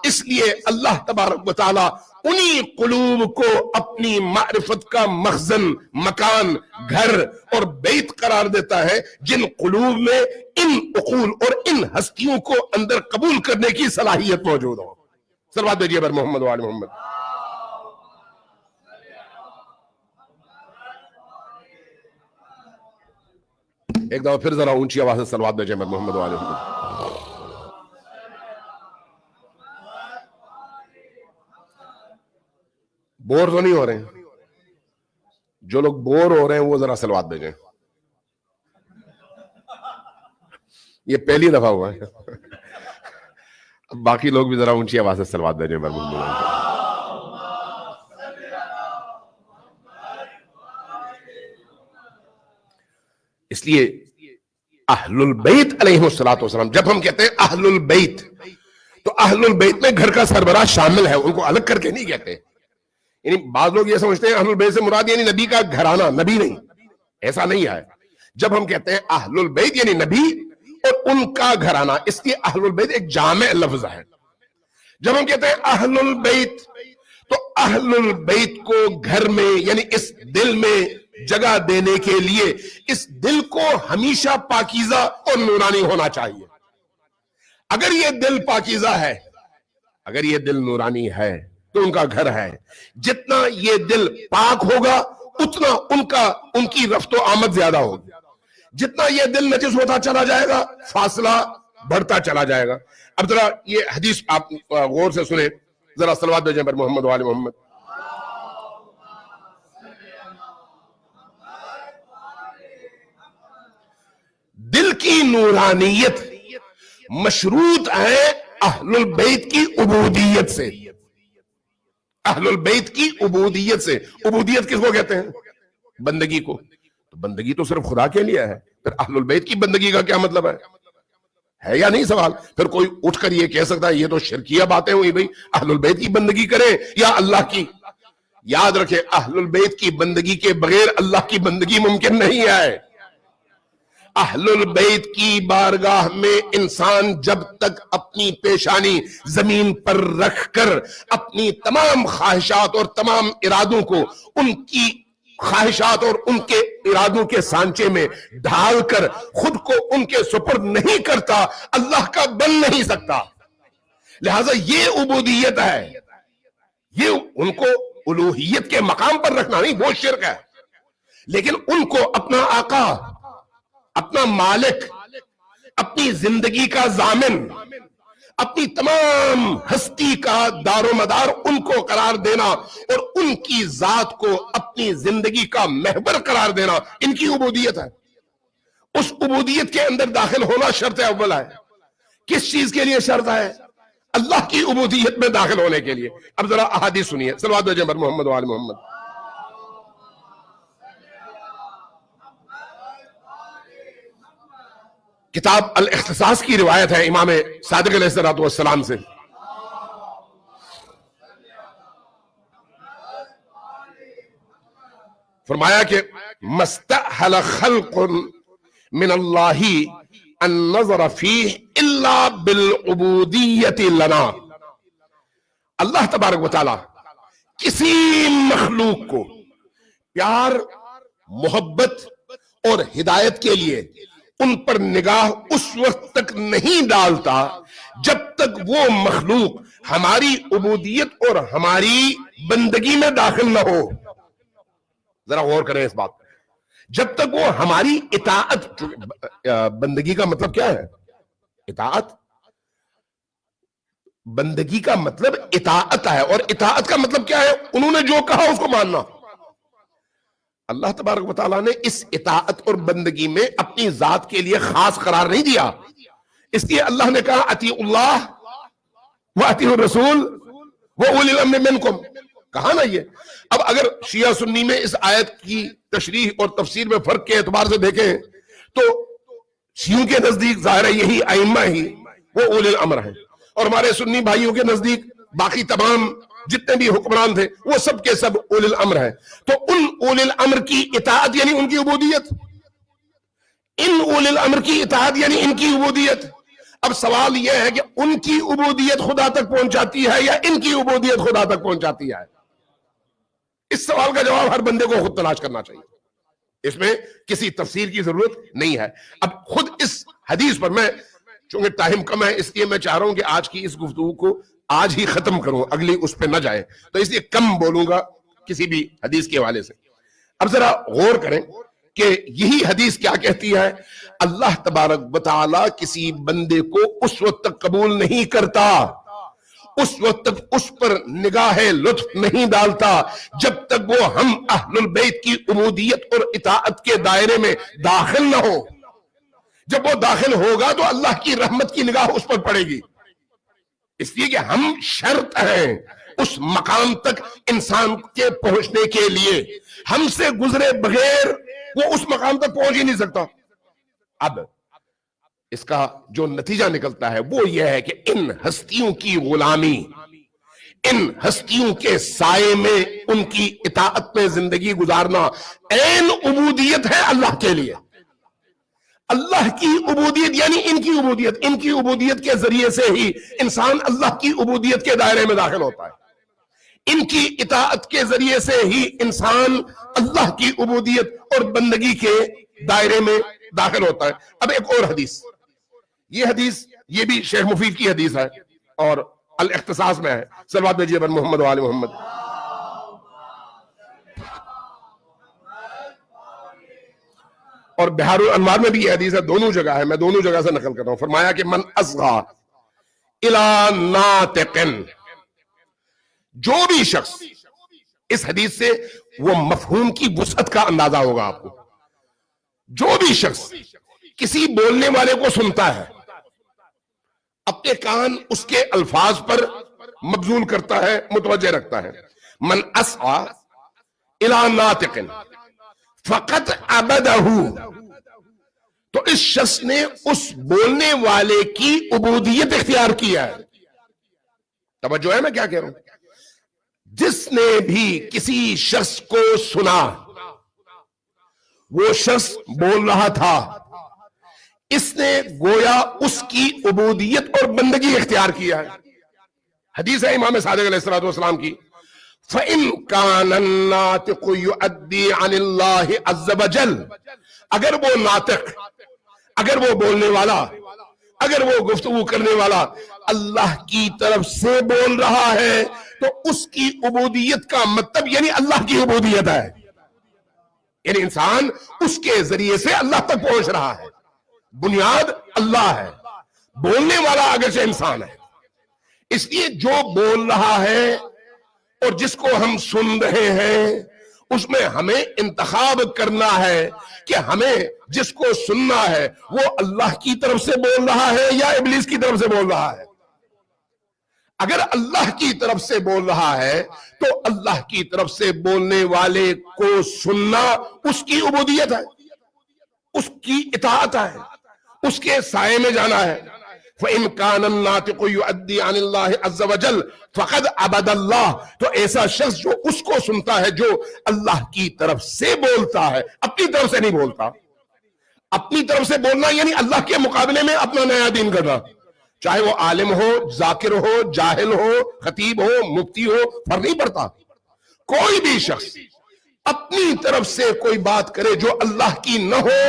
اس لیے اللہ تبارک و تعالی انہی قلوب کو اپنی معرفت کا مخزن، مکان، گھر اور بیت قرار دیتا ہے جن قلوب میں ان عقول اور ان ہستیوں کو اندر قبول کرنے کی صلاحیت موجود ہو. صلوات بھیجیے بر محمد و آل محمد. ایک دفعہ پھر ذرا اونچی آواز سے صلوات بھیجیے بر محمد و آل محمد. بور تو نہیں ہو رہے ہیں؟ جو لوگ بور ہو رہے ہیں وہ ذرا صلوات بھیجیں. یہ پہلی دفعہ ہوا ہے. اب باقی لوگ بھی ذرا اونچی آواز سے صلوات بھیجیں بر محمد و آل محمد. اس لیے اہل البیت علیہ الصلوۃ والسلام، جب ہم کہتے ہیں اہل البیت تو اہل البیت میں گھر کا سربراہ شامل ہے، ان کو الگ کر کے نہیں کہتے. یعنی بعض لوگ یہ سمجھتے ہیں اہل البیت سے مراد یعنی نبی کا گھرانہ، نبی نہیں، ایسا نہیں ہے. جب ہم کہتے ہیں اہل البیت یعنی نبی اور ان کا گھرانہ، اس لیے اہل البیت ایک جامع لفظ ہے. جب ہم کہتے ہیں اہل البیت تو اہل البیت کو گھر میں یعنی اس دل میں جگہ دینے کے لیے اس دل کو ہمیشہ پاکیزہ اور نورانی ہونا چاہیے. اگر یہ دل پاکیزہ ہے، اگر یہ دل نورانی ہے تو ان کا گھر ہے. جتنا یہ دل پاک ہوگا اتنا ان کی رفت و آمد زیادہ ہوگی. جتنا یہ دل نجس ہوتا چلا جائے گا فاصلہ بڑھتا چلا جائے گا. اب ذرا یہ حدیث آپ غور سے سنیں، ذرا صلوات بھیجیں پر محمد و آل محمد. دل کی نورانیت مشروط ہے اہل البیت کی عبودیت سے. اہل البیت کی عبودیت سے. عبودیت کس کو کہتے ہیں؟ بندگی کو. تو بندگی تو صرف خدا کے لیے ہے، پھر اہل البیت کی بندگی کا کیا مطلب ہے یا نہیں سوال؟ پھر کوئی اٹھ کر یہ کہہ سکتا ہے یہ تو شرکیہ باتیں ہوئی بھئی، اہل البیت کی بندگی کریں یا اللہ کی. یاد رکھیں اہل البیت کی بندگی کے بغیر اللہ کی بندگی ممکن نہیں ہے. اہل البیت کی بارگاہ میں انسان جب تک اپنی پیشانی زمین پر رکھ کر اپنی تمام خواہشات اور تمام ارادوں کو ان کی خواہشات اور ان کے ارادوں کے سانچے میں ڈھال کر خود کو ان کے سپرد نہیں کرتا، اللہ کا بن نہیں سکتا. لہذا یہ عبودیت ہے. یہ ان کو الوہیت کے مقام پر رکھنا نہیں، وہ شرک ہے. لیکن ان کو اپنا آقا، اپنا مالک، اپنی زندگی کا ضامن، اپنی تمام ہستی کا دار و مدار ان کو قرار دینا اور ان کی ذات کو اپنی زندگی کا محور قرار دینا ان کی عبودیت ہے. اس عبودیت کے اندر داخل ہونا شرط اول ہے. کس چیز کے لیے شرط ہے؟ اللہ کی عبودیت میں داخل ہونے کے لیے. اب ذرا احادیث سنیے، صلوات بھیجیں پر محمد و آل محمد. کتاب الاختصاص کی روایت ہے امام صادق علیہ السلام سے. فرمایا کہ مستحل خلق من اللہ ان نظر فیہ الا بالعبودیت لنا. اللہ تبارک و تعالی کسی مخلوق کو پیار، محبت اور ہدایت کے لیے ان پر نگاہ اس وقت تک نہیں ڈالتا جب تک وہ مخلوق ہماری عبودیت اور ہماری بندگی میں داخل نہ ہو. ذرا غور کریں اس بات پر. جب تک وہ ہماری اطاعت، بندگی کا مطلب کیا ہے؟ اطاعت. بندگی کا مطلب اطاعت ہے، اور اطاعت کا مطلب کیا ہے؟ انہوں نے جو کہا اس کو ماننا. اللہ تبارک و تعالیٰ نے اس اطاعت اور بندگی میں اپنی ذات کے لیے خاص قرار نہیں دیا. اس لیے اللہ نے کہا اطیعوا اللہ واطیعوا الرسول واولی الامر منکم. کہا نا یہ. اب اگر شیعہ سنی میں اس آیت کی تشریح اور تفسیر میں فرق کے اعتبار سے دیکھیں تو شیعوں کے نزدیک ظاہر ہے یہی ائمہ ہی وہ اولی الامر ہیں، اور ہمارے سنی بھائیوں کے نزدیک باقی تمام جتنے بھی حکمران تھے وہ سب کے سب اولی الامر ہیں. تو ان اولی الامر کی اطاعت یعنی ان کی عبودیت، ان اولی الامر کی اطاعت یعنی ان کی عبودیت. اب سوال یہ ہے کہ ان کی عبودیت خدا تک پہنچاتی ہے یا ان کی عبودیت خدا تک پہنچاتی ہے؟ اس سوال کا جواب ہر بندے کو خود تلاش کرنا چاہیے، اس میں کسی تفسیر کی ضرورت نہیں ہے. اب خود اس حدیث پر میں، چونکہ ٹائم کم ہے اس لیے میں چاہ رہا ہوں کہ آج کی اس گفتگو کو آج ہی ختم کروں، اگلی اس پہ نہ جائیں، تو اس لیے کم بولوں گا کسی بھی حدیث کے حوالے سے. اب ذرا غور کریں کہ یہی حدیث کیا کہتی ہے. اللہ تبارک و تعالی کسی بندے کو اس وقت تک قبول نہیں کرتا، اس وقت تک اس پر نگاہ لطف نہیں ڈالتا جب تک وہ ہم اہل البیت کی عبودیت اور اطاعت کے دائرے میں داخل نہ ہو. جب وہ داخل ہوگا تو اللہ کی رحمت کی نگاہ اس پر پڑے گی. اس لیے کہ ہم شرط ہیں اس مقام تک انسان کے پہنچنے کے لیے، ہم سے گزرے بغیر وہ اس مقام تک پہنچ ہی نہیں سکتا. اب اس کا جو نتیجہ نکلتا ہے وہ یہ ہے کہ ان ہستیوں کی غلامی، ان ہستیوں کے سائے میں ان کی اطاعت میں زندگی گزارنا عین عبودیت ہے اللہ کے لیے. اللہ کی عبودیت یعنی ان کی عبودیت، ان کی عبودیت کے ذریعے سے ہی انسان اللہ کی عبودیت کے دائرے میں داخل ہوتا ہے. ان کی اطاعت کے ذریعے سے ہی انسان اللہ کی عبودیت اور بندگی کے دائرے میں داخل ہوتا ہے. اب ایک اور حدیث، یہ حدیث یہ بھی شیخ مفید کی حدیث ہے اور الاختصاص میں ہے. صلوات بھیجیے بر محمد و آل محمد. اور بحار الانوار میں بھی یہ حدیث ہے، دونوں جگہ ہے، میں دونوں جگہ سے نقل کر رہا ہوں. فرمایا کہ من اصغى الى ناطق، جو بھی شخص، اس حدیث سے وہ مفہوم کی وسعت کا اندازہ ہوگا آپ کو، جو بھی شخص کسی بولنے والے کو سنتا ہے، اپنے کان اس کے الفاظ پر مبذول کرتا ہے، متوجہ رکھتا ہے. من اصغى الى ناطق فقط عبدہ، تو اس شخص نے اس بولنے والے کی عبودیت اختیار کیا ہے. توجہ ہے میں کیا کہہ رہا ہوں؟ جس نے بھی کسی شخص کو سنا، وہ شخص بول رہا تھا، اس نے گویا اس کی عبودیت اور بندگی اختیار کیا ہے. حدیث ہے امام صادق علیہ الصلوۃ والسلام کی، فَإِن كَانَ النَّاطِقُ يُؤَدِّي عَنِ اللَّهِ عَزَّ وَجَلَّ، اگر وہ ناطق، اگر وہ بولنے والا، اگر وہ گفتگو کرنے والا اللہ کی طرف سے بول رہا ہے تو اس کی عبودیت کا مطلب یعنی اللہ کی عبودیت ہے، یعنی انسان اس کے ذریعے سے اللہ تک پہنچ رہا ہے. بنیاد اللہ ہے، بولنے والا اگرچہ انسان ہے. اس لیے جو بول رہا ہے اور جس کو ہم سن رہے ہیں اس میں ہمیں انتخاب کرنا ہے کہ ہمیں جس کو سننا ہے وہ اللہ کی طرف سے بول رہا ہے یا ابلیس کی طرف سے بول رہا ہے. اگر اللہ کی طرف سے بول رہا ہے تو اللہ کی طرف سے بولنے والے کو سننا اس کی عبودیت ہے، اس کی اطاعت ہے، اس کے سائے میں جانا ہے. فَإِن كَانَ النَّاطِقُ يُؤَدِّي عَنِ اللَّهِ عَزَّ وَجَلَّ فَقَدْ عَبَدَ اللَّهِ، تو ایسا شخص جو اس کو سنتا ہے جو اللہ کی طرف سے بولتا ہے، اپنی طرف سے نہیں بولتا. اپنی طرف سے بولنا یعنی اللہ کے مقابلے میں اپنا نیا دین کرنا، چاہے وہ عالم ہو، ذاکر ہو، جاہل ہو، خطیب ہو، مفتی ہو، فرق نہیں پڑتا. کوئی بھی شخص اپنی طرف سے کوئی بات کرے جو اللہ کی نہ ہو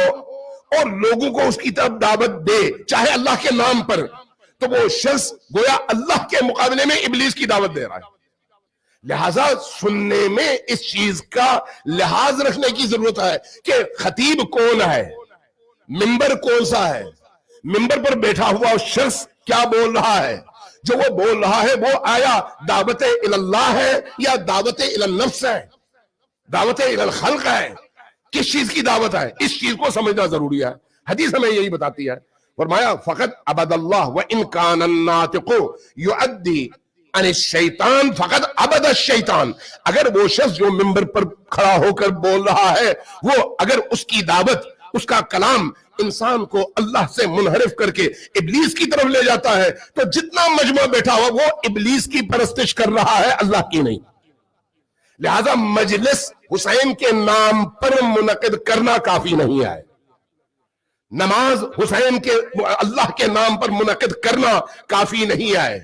اور لوگوں کو اس کی طرف دعوت دے چاہے اللہ کے نام پر، تو وہ شخص گویا اللہ کے مقابلے میں ابلیس کی دعوت دے رہا ہے. لہذا سننے میں اس چیز کا لحاظ رکھنے کی ضرورت ہے کہ خطیب کون ہے، ممبر کون سا ہے، ممبر پر بیٹھا ہوا شخص کیا بول رہا ہے، جو وہ بول رہا ہے وہ آیا دعوت اللہ ہے یا دعوت النفس ہے، دعوت الخلق ہے، کس چیز کی دعوت ہے، اس چیز کو سمجھنا ضروری ہے۔ حدیث ہمیں یہی بتاتی ہے، فرمایا فقط عبد اللہ وان کان الناطق یؤدی عن الشیطان فقط عبد الشیطان، اگر وہ شخص جو ممبر پر کھڑا ہو کر بول رہا ہے وہ اگر اس کی دعوت، اس کا کلام انسان کو اللہ سے منحرف کر کے ابلیس کی طرف لے جاتا ہے تو جتنا مجمع بیٹھا ہوا وہ ابلیس کی پرستش کر رہا ہے، اللہ کی نہیں۔ لہذا مجلس حسین کے نام پر منعقد کرنا کافی نہیں ہے، نماز حسین کے اللہ کے نام پر منعقد کرنا کافی نہیں ہے،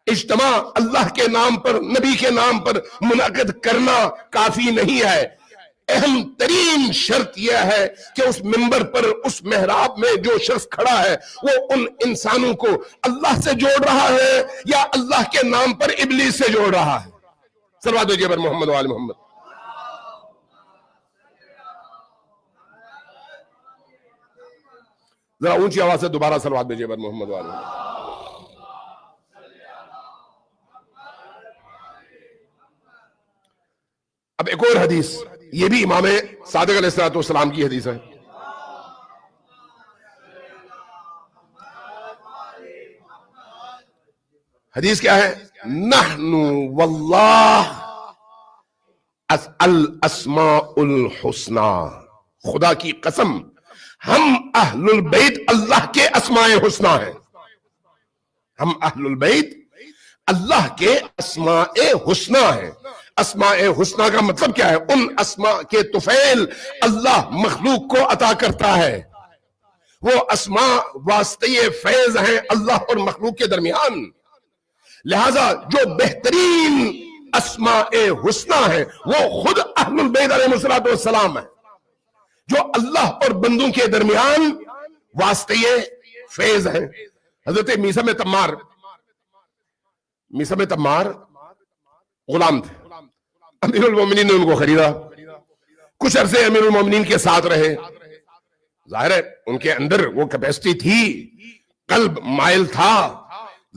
اجتماع اللہ کے نام پر، نبی کے نام پر منعقد کرنا کافی نہیں ہے۔ اہم ترین شرط یہ ہے کہ اس منبر پر، اس محراب میں جو شخص کھڑا ہے وہ ان انسانوں کو اللہ سے جوڑ رہا ہے یا اللہ کے نام پر ابلیس سے جوڑ رہا ہے۔ صلوات بھیجیے پر محمد وآل محمد۔ ذرا اونچی آواز سے دوبارہ صلوات بھیجیے پر محمد وآل محمد۔ اب ایک اور حدیث، یہ بھی امام صادق علیہ السلام کی حدیث ہے۔ حدیث کیا ہے؟ نحن واللہ الاسماء الحسنى، خدا کی قسم ہم اہل البیت اللہ کے اسماء حسنى ہیں، ہم اہل البیت اللہ کے اسماء حسنى ہیں۔ اسماء حسنى کا مطلب کیا ہے؟ ان اسماء کے طفیل اللہ مخلوق کو عطا کرتا ہے، وہ اسماء واسطے فیض ہیں اللہ اور مخلوق کے درمیان۔ لہذا جو بہترین اسماء حسنى ہیں وہ خود اہل البیت علیہ السلام ہیں، جو اللہ اور بندوں کے درمیان واسطے فیض ہیں۔ حضرت میثم تمار غلام تھے، امیر المومنین نے ان کو خریدا، کچھ عرصے امیر المومنین کے ساتھ رہے۔ ظاہر ہے ان کے اندر وہ کیپیسٹی تھی، قلب مائل تھا،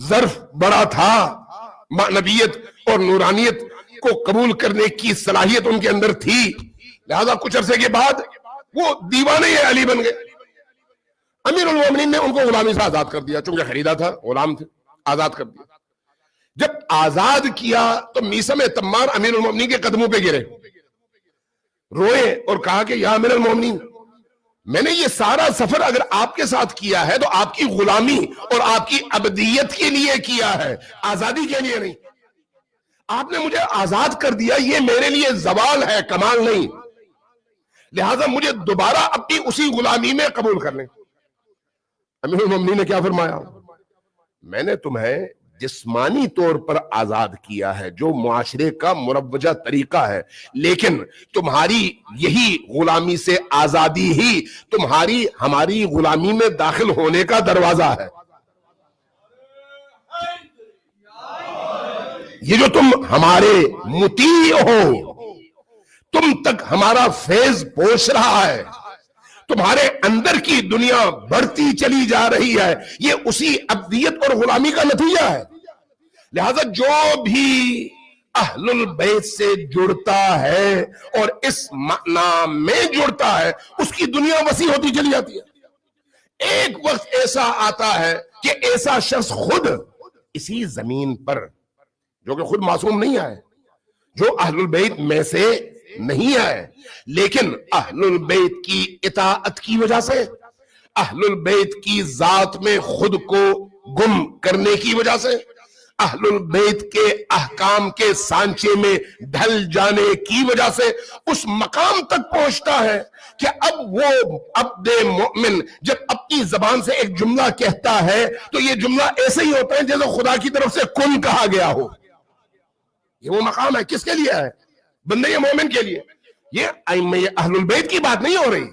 ظرف بڑا تھا، نبیت اور نورانیت کو قبول کرنے کی صلاحیت ان کے اندر تھی۔ لہذا کچھ عرصے کے بعد وہ دیوانے علی بن گئے۔ امیر المومنین نے ان کو غلامی سے آزاد کر دیا، چونکہ خریدا تھا، غلام تھے، آزاد کر دیا۔ جب آزاد کیا تو میثم تمار امیر المومنین کے قدموں پہ گرے، روئے اور کہا کہ یا امیر المومنین، میں نے یہ سارا سفر اگر آپ کے ساتھ کیا ہے تو آپ کی غلامی اور آپ کی عبدیت کے لیے کیا ہے، آزادی کے لیے نہیں۔ آپ نے مجھے آزاد کر دیا، یہ میرے لیے زوال ہے، کمال نہیں، لہذا مجھے دوبارہ اپنی اسی غلامی میں قبول کر لیں۔ امیر المومنین نے کیا فرمایا؟ میں نے تمہیں جسمانی طور پر آزاد کیا ہے جو معاشرے کا مروجہ طریقہ ہے، لیکن تمہاری یہی غلامی سے آزادی ہی تمہاری ہماری غلامی میں داخل ہونے کا دروازہ ہے۔ یہ جو تم ہمارے مطیع ہو، تم تک ہمارا فیض پہنچ رہا ہے، تمہارے اندر کی دنیا بڑھتی چلی جا رہی ہے، یہ اسی عبدیت اور غلامی کا نتیجہ ہے۔ لہذا جو بھی اہل البیت سے جڑتا ہے اور اس معنی میں جڑتا ہے اس کی دنیا وسیع ہوتی چلی جاتی ہے۔ ایک وقت ایسا آتا ہے کہ ایسا شخص خود اسی زمین پر، جو کہ خود معصوم نہیں ہے، جو اہل البیت میں سے نہیں ہے، لیکن اہل البیت کی اطاعت کی وجہ سے، اہل البیت کی ذات میں خود کو گم کرنے کی وجہ سے، اہل البیت کے احکام کے سانچے میں ڈھل جانے کی وجہ سے اس مقام تک پہنچتا ہے کہ اب وہ عبد مومن جب اپنی زبان سے ایک جملہ کہتا ہے تو یہ جملہ ایسے ہی ہوتا ہے جیسے خدا کی طرف سے کن کہا گیا ہو۔ یہ وہ مقام ہے، کس کے لیے ہے؟ بندے مومن کے لیے۔ یہ اہل البیت کی بات نہیں ہو رہی،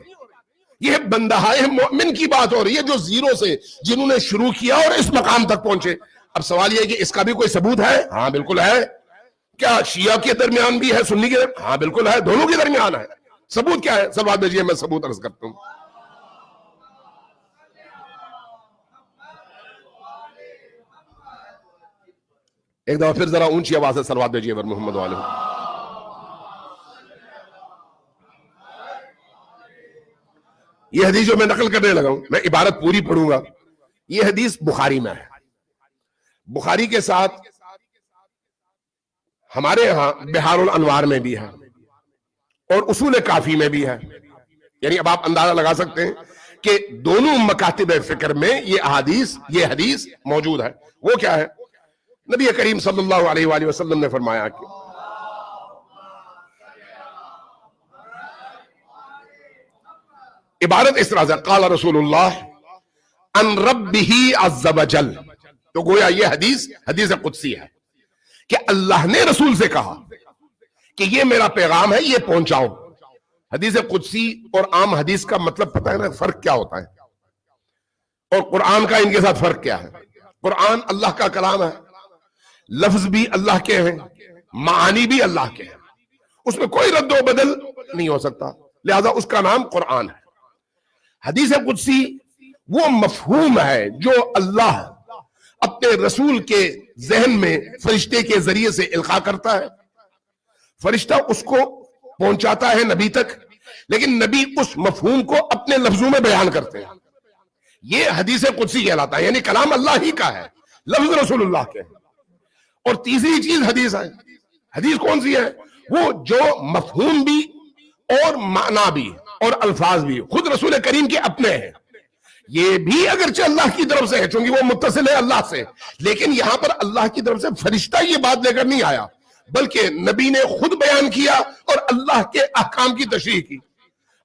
یہ بندہ مومن کی بات ہو رہی ہے جو زیرو سے جنہوں نے شروع کیا اور اس مقام تک پہنچے۔ اب سوال یہ ہے کہ اس کا بھی کوئی ثبوت ہے؟ ہاں بالکل ہے۔ کیا شیعہ کے درمیان بھی ہے، سنی کے درمیان؟ ہاں بالکل ہے، دونوں کے درمیان ہے۔ ثبوت کیا ہے؟ سلوات بھیجیے، میں ثبوت عرض کرتا ہوں۔ ایک دفعہ پھر ذرا اونچی آواز سے سلوات بھیجیے ور محمد علیہ۔ یہ حدیث جو میں نقل کرنے لگا ہوں، میں عبارت پوری پڑھوں گا۔ یہ حدیث بخاری میں ہے، بخاری کے ساتھ ہمارے ہاں بحار الانوار میں بھی ہے اور اصول کافی میں بھی ہے۔ یعنی اب آپ اندازہ لگا سکتے ہیں کہ دونوں مکاتب فکر میں یہ حدیث موجود ہے۔ وہ کیا ہے؟ نبی کریم صلی اللہ علیہ وآلہ وسلم نے فرمایا کہ عبارت اس طرح سے، قال رسول اللہ عن ربہ عز وجل، تو گویا یہ حدیث قدسی ہے کہ اللہ نے رسول سے کہا کہ یہ میرا پیغام ہے، یہ پہنچاؤ۔ حدیث قدسی اور عام حدیث کا مطلب پتہ ہے نا فرق کیا ہوتا ہے، اور قرآن کا ان کے ساتھ فرق کیا ہے؟ قرآن اللہ کا کلام ہے، لفظ بھی اللہ کے ہیں، معانی بھی اللہ کے ہیں، اس میں کوئی رد و بدل نہیں ہو سکتا، لہذا اس کا نام قرآن ہے۔ حدیث قدسی وہ مفہوم ہے جو اللہ اپنے رسول کے ذہن میں فرشتے کے ذریعے سے القاء کرتا ہے، فرشتہ اس کو پہنچاتا ہے نبی تک، لیکن نبی اس مفہوم کو اپنے لفظوں میں بیان کرتے ہیں۔ یہ حدیث قدسی کہلاتا ہے، یعنی کلام اللہ ہی کا ہے، لفظ رسول اللہ کے ہیں۔ اور تیسری چیز حدیث ہے۔ حدیث کون سی ہے؟ وہ جو مفہوم بھی اور معنی بھی اور الفاظ بھی خود رسول کریم کے اپنے ہیں۔ یہ بھی اگرچہ اللہ کی طرف سے ہے، چونکہ وہ متصل ہے اللہ سے، لیکن یہاں پر اللہ کی طرف سے فرشتہ یہ بات لے کر نہیں آیا، بلکہ نبی نے خود بیان کیا اور اللہ کے احکام کی تشریح کی،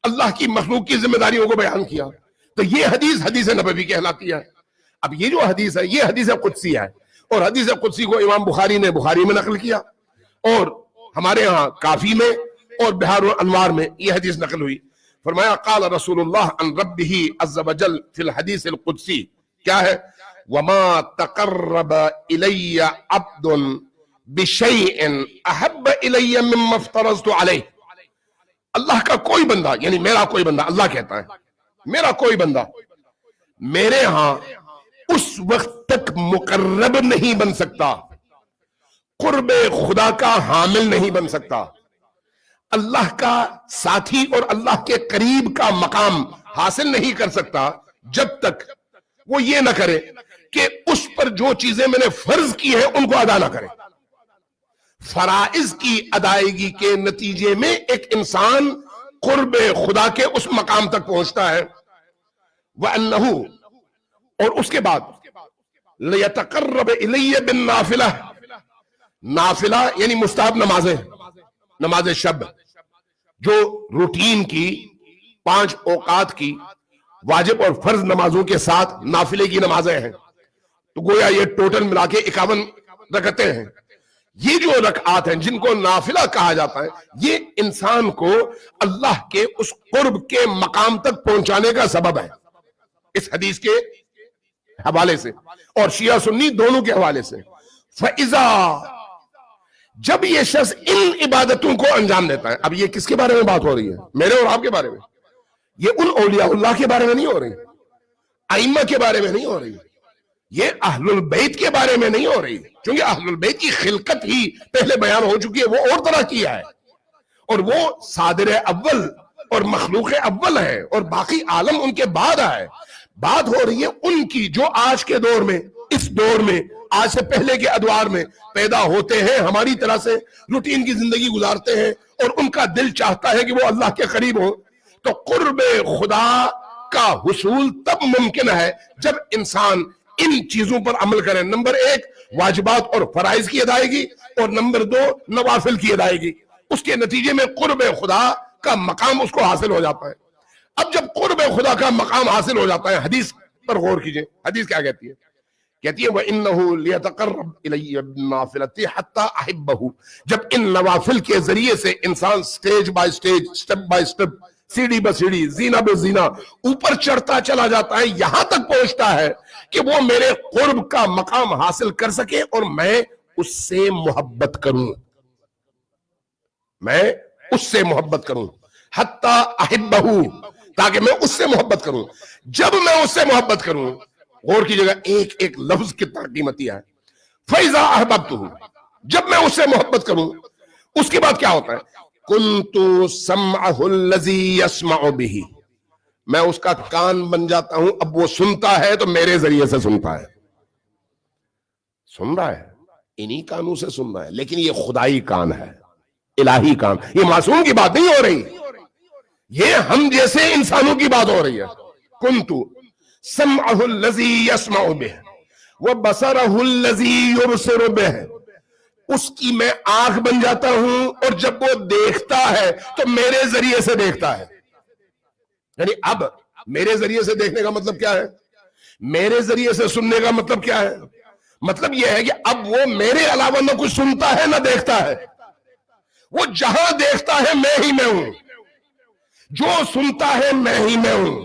اللہ کی مخلوق کی ذمہ داریوں کو بیان کیا۔ تو یہ حدیث نبوی کہلاتی ہے۔ اب یہ جو حدیث ہے یہ حدیث قدسی ہے، اور حدیث قدسی کو امام بخاری نے بخاری میں نقل کیا، اور ہمارے ہاں کافی میں اور بحار الانوار میں یہ حدیث نقل ہوئی۔ فرمایا قال رسول اللہ عن ربہ عز وجل فی الحدیث القدسی، کیا ہے؟ وما تقرب الی عبد بشیء احب الی مما افترضت علیہ۔ اللہ کا کوئی بندہ، یعنی میرا کوئی بندہ، اللہ کہتا ہے میرا کوئی بندہ میرے ہاں اس وقت تک مقرب نہیں بن سکتا، قرب خدا کا حامل نہیں بن سکتا، اللہ کا ساتھی اور اللہ کے قریب کا مقام حاصل نہیں کر سکتا جب تک وہ یہ نہ کرے کہ اس پر جو چیزیں میں نے فرض کی ہیں ان کو ادا نہ کرے۔ فرائض کی ادائیگی کے نتیجے میں ایک انسان قرب خدا کے اس مقام تک پہنچتا ہے۔ وَأَنَّهُ، اور اس کے بعد لَيَتَقَرَّبَ إِلَيَّ بِالنَّافِلَةِ، نافلہ یعنی مستحب نمازیں، نماز شب جو روٹین کی 5 اوقات کی واجب اور فرض نمازوں کے ساتھ نافلے کی نمازیں ہیں، تو گویا یہ ٹوٹل ملا کے 51 رکعتیں ہیں۔ یہ جو رکعات ہیں جن کو نافلہ کہا جاتا ہے، یہ انسان کو اللہ کے اس قرب کے مقام تک پہنچانے کا سبب ہے، اس حدیث کے حوالے سے اور شیعہ سنی دونوں کے حوالے سے۔ فَإِذَا، جب یہ شخص ان عبادتوں کو انجام دیتا ہے، اب یہ کس کے بارے میں بات ہو رہی ہے؟ میرے اور آپ کے بارے میں۔ یہ ان اولیاء اللہ کے بارے میں نہیں ہو رہی، ائمہ کے بارے میں نہیں ہو رہی، یہ اہل البیت کے بارے میں نہیں ہو رہی، کیونکہ اہل البیت کی خلقت ہی پہلے بیان ہو چکی ہے، وہ اور طرح کی ہے، اور وہ صادر اول اور مخلوق اول ہے، اور باقی عالم ان کے بعد ہے۔ بات ہو رہی ہے ان کی جو آج کے دور میں، اس دور میں، آج سے پہلے کے ادوار میں پیدا ہوتے ہیں، ہماری طرح سے روٹین کی زندگی گزارتے ہیں، اور ان کا دل چاہتا ہے کہ وہ اللہ کے قریب ہو۔ تو قرب خدا کا حصول تب ممکن ہے جب انسان ان چیزوں پر عمل کرے۔ نمبر 1 واجبات اور فرائض کی ادائیگی، اور نمبر 2 نوافل کی ادائیگی۔ اس کے نتیجے میں قرب خدا کا مقام اس کو حاصل ہو جاتا ہے۔ اب جب قرب خدا کا مقام حاصل ہو جاتا ہے، حدیث پر غور کیجئے، حدیث کیا کہتی ہے؟ کہتی ہے وَإِنَّهُ لِيَتَقَرَّبْ إِلَيَّ بِالنَّافِلَةِ حَتَّى أَحِبَّهُ، جب ان نوافل کے ذریعے سے انسان stage by stage, step by step, سیڑھی بہ سیڑھی، زینہ بہ زینہ اوپر چڑھتا چلا جاتا ہے، یہاں تک پہنچتا ہے کہ وہ میرے قرب کا مقام حاصل کر سکے اور میں اس سے محبت کروں۔ میں اس سے محبت کروں، حتی احبہو، تاکہ میں اس سے محبت کروں. جب میں اس سے محبت کروں، غور کی جگہ ایک ایک لفظ کتنا قیمتی ہے. فَإِذَا أَحْبَبْتُهُ، جب میں اس سے محبت کروں، اس کے بعد کیا ہوتا ہے؟ كُنْتُ سَمْعَهُ الَّذِي يَسْمَعُ بِهِ، میں اس کا کان بن جاتا ہوں. اب وہ سنتا ہے تو میرے ذریعے سے سنتا ہے. سن رہا ہے، انہی کانوں سے سن رہا ہے، لیکن یہ خدائی کان ہے، الہی کان. یہ معصوم کی بات نہیں ہو رہی، یہ ہم جیسے انسانوں کی بات ہو رہی ہے. كُنْتُ سَمْعَهُ الَّذِي يَسْمَعُ بِهِ وَبَصَرَهُ الَّذِي يُبْصِرُ بِهِ، اس کی میں آنکھ بن جاتا ہوں، اور جب وہ دیکھتا ہے تو میرے ذریعے سے دیکھتا ہے. یعنی اب میرے ذریعے سے دیکھنے کا مطلب کیا ہے؟ میرے ذریعے سے سننے کا مطلب کیا ہے؟ مطلب یہ ہے کہ اب وہ میرے علاوہ نہ کچھ سنتا ہے نہ دیکھتا ہے. وہ جہاں دیکھتا ہے میں ہی میں ہوں، جو سنتا ہے میں ہی میں ہوں.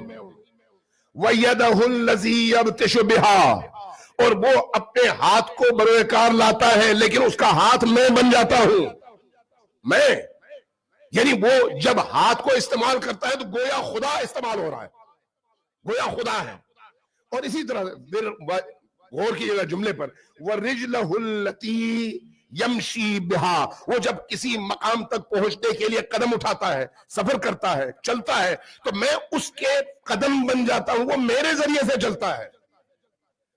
وَيَدَهُ الَّذِي يَبْتِشُ بِهَا، اور وہ اپنے ہاتھ کو بروئے کار لاتا ہے، لیکن اس کا ہاتھ میں بن جاتا ہوں. میں، یعنی وہ جب ہاتھ کو استعمال کرتا ہے تو گویا خدا استعمال ہو رہا ہے، گویا خدا ہے. اور اسی طرح پھر غور کیجیے گا جملے پر، وَرِجْلَهُ الَّتِي یمشی بہا، وہ جب کسی مقام تک پہنچنے کے لیے قدم اٹھاتا ہے، سفر کرتا ہے، چلتا ہے، تو میں اس کے قدم بن جاتا ہوں، وہ میرے ذریعے سے چلتا ہے.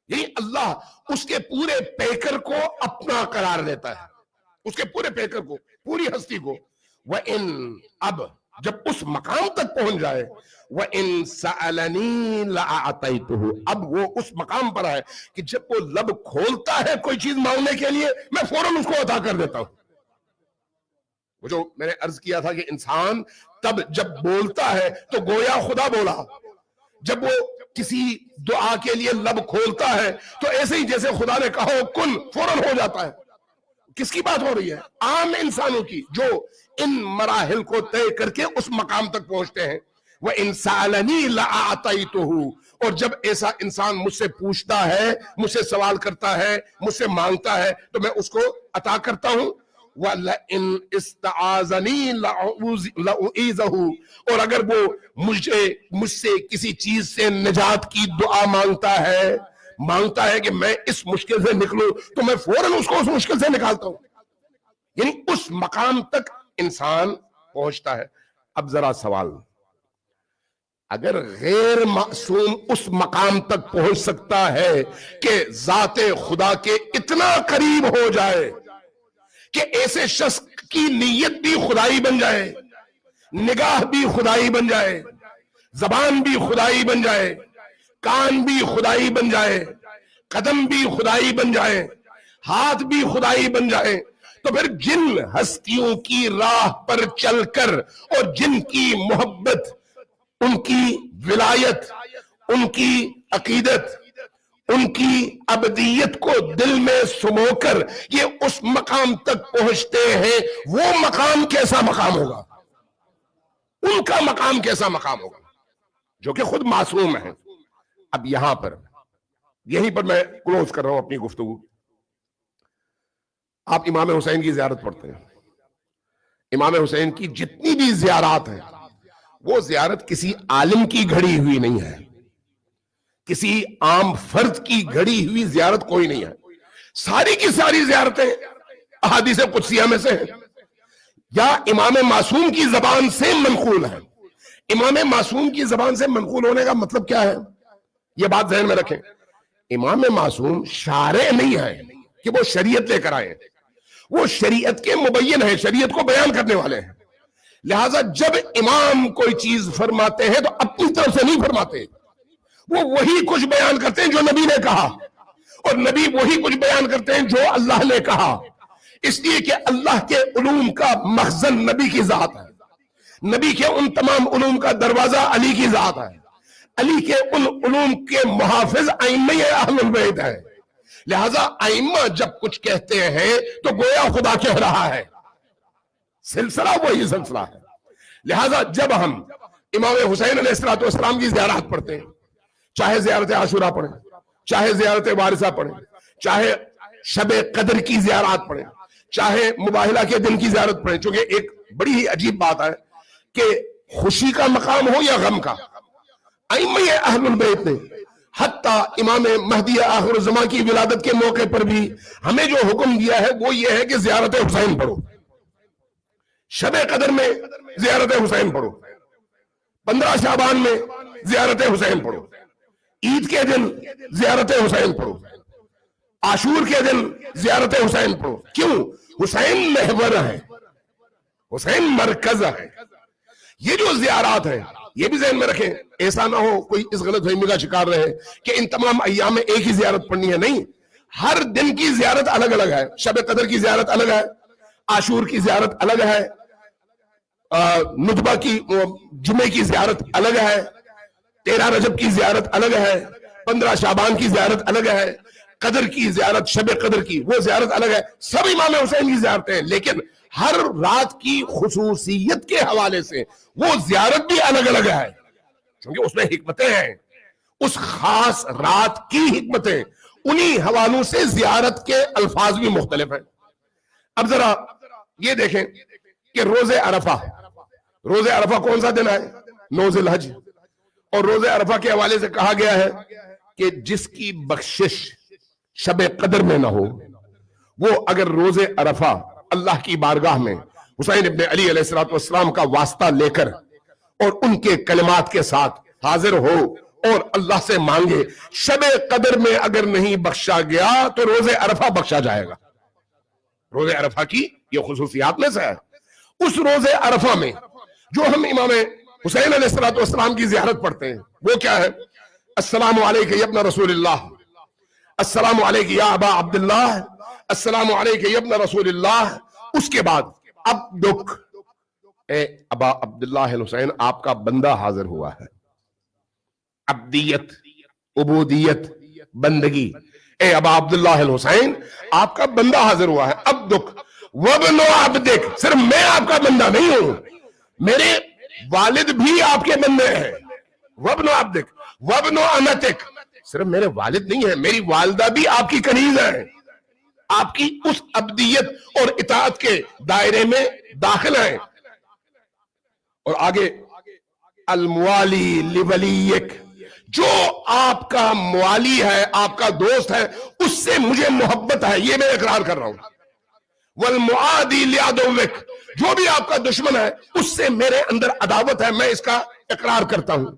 یعنی اللہ اس کے پورے پیکر کو اپنا قرار دیتا ہے، اس کے پورے پیکر کو، پوری ہستی کو. وَإِن، اب جب اس مقام تک پہنچ جائے، وَإِن سَأَلَنِي لَأَعْطَيْتُهُ، اب وہ اس مقام پر ہے کہ جب وہ لب کھولتا ہے کوئی چیز مانگنے کے لیے، میں فوراً اس کو عطا کر دیتا ہوں. وہ جو میں نے عرض کیا تھا کہ انسان تب جب بولتا ہے تو گویا خدا بولا، جب وہ کسی دعا کے لیے لب کھولتا ہے تو ایسے ہی جیسے خدا نے کہا ہو کن، فوراً ہو جاتا ہے. کس کی بات ہو رہی ہے؟ عام انسانوں کی، جو ان مراحل کو طے کر کے اس مقام تک پہنچتے ہیں. وَإِن سَأَلَنِي لَأَعْطَيْتُهُ، اور جب ایسا انسان مجھ سے پوچھتا ہے، مجھ سے سوال کرتا ہے، مجھ سے مانگتا ہے، تو میں اس کو عطا کرتا ہوں. وَلَئِنْ اسْتَعَاذَنِي لَأُعِيذَهُ، اور اگر وہ مجھ سے کسی چیز سے نجات کی دعا مانگتا ہے کہ میں اس مشکل سے نکلوں، تو میں فوراً اس کو اس مشکل سے نکالتا ہوں. یعنی اس مقام تک انسان پہنچتا ہے. اب ذرا سوال، اگر غیر معصوم اس مقام تک پہنچ سکتا ہے کہ ذات خدا کے اتنا قریب ہو جائے کہ ایسے شخص کی نیت بھی خدائی بن جائے، نگاہ بھی خدائی بن جائے، زبان بھی خدائی بن جائے، کان بھی خدائی بن جائے، قدم بھی خدائی بن جائے، ہاتھ بھی خدائی بن جائے، تو پھر جن ہستیوں کی راہ پر چل کر اور جن کی محبت، ان کی ولایت، ان کی عقیدت، ان کی ابدیت کو دل میں سمو کر یہ اس مقام تک پہنچتے ہیں، وہ مقام کیسا مقام ہوگا؟ ان کا مقام کیسا مقام ہوگا جو کہ خود معصوم ہے. اب یہاں پر یہیں پر میں کلوز کر رہا ہوں اپنی گفتگو. آپ امام حسین کی زیارت پڑھتے ہیں، امام حسین کی جتنی بھی زیارات ہیں، وہ زیارت کسی عالم کی گھڑی ہوئی نہیں ہے، کسی عام فرد کی گھڑی ہوئی زیارت کوئی نہیں ہے. ساری کی ساری زیارتیں احادیث قدسیہ میں سے ہیں یا امام معصوم کی زبان سے منقول ہیں. امام معصوم کی زبان سے منقول ہونے کا مطلب کیا ہے؟ یہ بات ذہن میں رکھیں. امام معصوم شارع نہیں ہے کہ وہ شریعت لے کر آئے، وہ شریعت کے مبین ہیں، شریعت کو بیان کرنے والے ہیں. لہٰذا جب امام کوئی چیز فرماتے ہیں تو اپنی طرف سے نہیں فرماتے، وہ وہی کچھ بیان کرتے ہیں جو نبی نے کہا، اور نبی وہی کچھ بیان کرتے ہیں جو اللہ نے کہا. اس لیے کہ اللہ کے علوم کا مخزن نبی کی ذات ہے، نبی کے ان تمام علوم کا دروازہ علی کی ذات ہے، علی کے ان علوم کے محافظ ائمہ اہل البیت ہے. لہذا ائمہ جب کچھ کہتے ہیں تو گویا خدا کہہ رہا ہے، سلسلہ وہی سلسلہ ہے. لہذا جب ہم امام حسین علیہ السلام کی زیارات پڑھتے ہیں، چاہے زیارت عاشورہ پڑھیں، چاہے زیارت وارثہ پڑھیں، چاہے شب قدر کی زیارات پڑھیں، چاہے مباہلہ کے دن کی زیارت پڑھیں، چونکہ ایک بڑی ہی عجیب بات ہے کہ خوشی کا مقام ہو یا غم کا، ائمہ اہل البیت نے حتیٰ امام مہدی آخر الزمان کی ولادت کے موقع پر بھی ہمیں جو حکم دیا ہے وہ یہ ہے کہ زیارت حسین پڑھو، شب قدر میں زیارت حسین پڑھو، 15 شعبان میں زیارت حسین پڑھو، عید کے دن زیارت حسین پڑھو، عاشور کے دن زیارت حسین پڑھو۔ کیوں؟ حسین محور ہے، حسین مرکز ہے۔ یہ جو زیارات ہیں یہ بھی ذہن میں رکھیں، ایسا نہ ہو کوئی اس غلط فہمی کا شکار رہے کہ ان تمام ایام میں ایک ہی زیارت پڑھنی ہے، نہیں، ہر دن کی زیارت الگ الگ ہے، شب قدر کی زیارت الگ ہے، عاشور کی زیارت الگ ہے، ندبہ کی جمعے کی زیارت الگ ہے، 13 رجب کی زیارت الگ ہے، 15 شعبان کی زیارت الگ ہے، قدر کی زیارت، شب قدر کی وہ زیارت الگ ہے، سب امام حسین کی زیارتیں ہیں، لیکن ہر رات کی خصوصیت کے حوالے سے وہ زیارت بھی الگ الگ ہے، کیونکہ اس میں حکمتیں ہیں، اس خاص رات کی حکمتیں، انہی حوالوں سے زیارت کے الفاظ بھی مختلف ہیں۔ اب ذرا یہ دیکھیں کہ روز عرفہ کون سا دن ہے؟ 9 ذی الحج، اور روز عرفہ کے حوالے سے کہا گیا ہے کہ جس کی بخشش شب قدر میں نہ ہو وہ اگر روز عرفہ اللہ کی بارگاہ میں حسین ابن علی علیہ السلام کا واسطہ لے کر اور ان کے کلمات کے ساتھ حاضر ہو اور اللہ سے مانگے، شب قدر میں اگر نہیں بخشا گیا تو روز عرفہ بخشا جائے گا۔ روز عرفہ کی یہ خصوصیات میں سے ہے۔ اس روز عرفہ میں جو ہم امام حسین علیہ السلام کی زیارت پڑھتے ہیں وہ کیا ہے؟ السلام علیک یا ابن رسول اللہ، السلام علیک یا ابا عبداللہ، السلام علیک یا ابن رسول اللہ۔ اس کے بعد اب دکھ، اے ابا عبداللہ حسین آپ کا بندہ حاضر ہوا ہے، عبدیت، عبودیت، بندگی، اے ابا عبداللہ حسین آپ کا بندہ حاضر ہوا ہے۔ اب دکھ، وابن عبدک، صرف میں آپ کا بندہ نہیں ہوں، میرے والد بھی آپ کے بندے ہیں، وابن عبدک وابن امتک، صرف میرے والد نہیں ہیں، میری والدہ بھی آپ کی کنیز ہے، آپ کی اس عبدیت اور اطاعت کے دائرے میں داخل ہیں۔ اور آگے الموالی لولیک، جو آپ کا موالی ہے، آپ کا دوست ہے، اس سے مجھے محبت ہے، یہ میں اقرار کر رہا ہوں۔ والمعادی لعدوک، جو بھی آپ کا دشمن ہے اس سے میرے اندر عداوت ہے، میں اس کا اقرار کرتا ہوں۔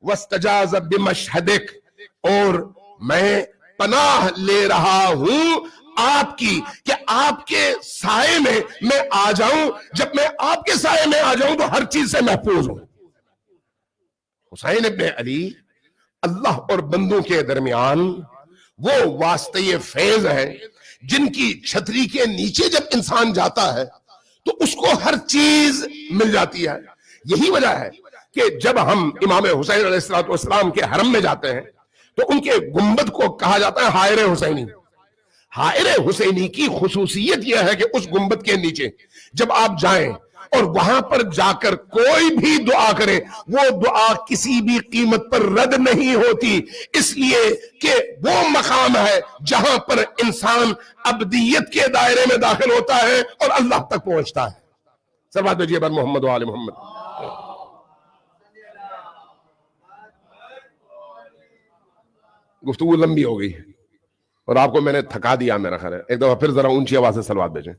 واستجاز بمشہدک، اور میں پناہ لے رہا ہوں آپ کی کہ آپ کے سائے میں آ جاؤں، جب میں آپ کے سائے میں آ جاؤں تو ہر چیز سے محفوظ ہوں۔ حسین ابن علی اللہ اور بندوں کے درمیان وہ واسطے فیض ہے جن کی چھتری کے نیچے جب انسان جاتا ہے تو اس کو ہر چیز مل جاتی ہے۔ یہی وجہ ہے کہ جب ہم امام حسین علیہ السلام کے حرم میں جاتے ہیں تو ان کے گنبد کو کہا جاتا ہے حائر حسینی۔ حائر حسینی کی خصوصیت یہ ہے کہ اس گنبد کے نیچے جب آپ جائیں اور وہاں پر جا کر کوئی بھی دعا کرے، وہ دعا کسی بھی قیمت پر رد نہیں ہوتی، اس لیے کہ وہ مقام ہے جہاں پر انسان ابدیت کے دائرے میں داخل ہوتا ہے اور اللہ تک پہنچتا ہے۔ صلوات بھیجیے بر محمد و آل محمد۔ گفتگو لمبی ہو گئی اور آپ کو میں نے تھکا دیا، میرا خیال ہے ایک دفعہ پھر ذرا اونچی آواز سے صلوات بھیجیں۔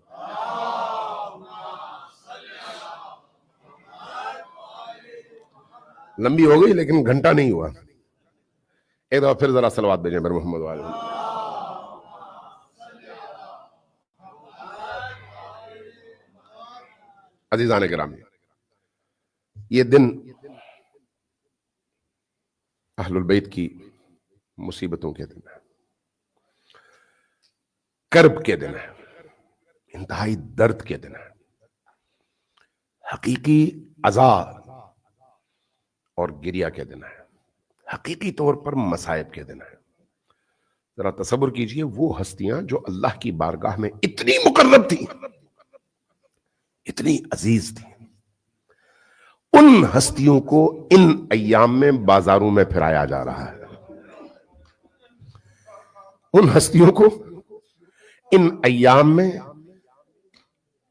لمبی ہو گئی لیکن گھنٹہ نہیں ہوا، ایک دفعہ پھر ذرا صلوات بھیجیں بر محمد و آل محمد۔ عزیزان کرام، یہ دن اہل البیت کی مصیبتوں کے دن ہے، کرب کے دن ہے، انتہائی درد کے دن ہے، حقیقی عذاب اور گریہ کے دن ہے، حقیقی طور پر مصائب کے دن ہے۔ ذرا تصور کیجئے وہ ہستیاں جو اللہ کی بارگاہ میں اتنی مقرب تھی، اتنی عزیز تھی، ان ہستیوں کو ان ایام میں بازاروں میں پھرایا جا رہا ہے، ان ہستیوں کو ان ایام میں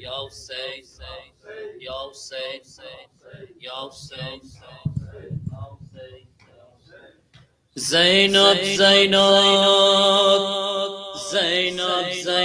Ya Hussein, Ya Hussein, Ya Hussein, Zainab, Zainab, Zainab, Zainab.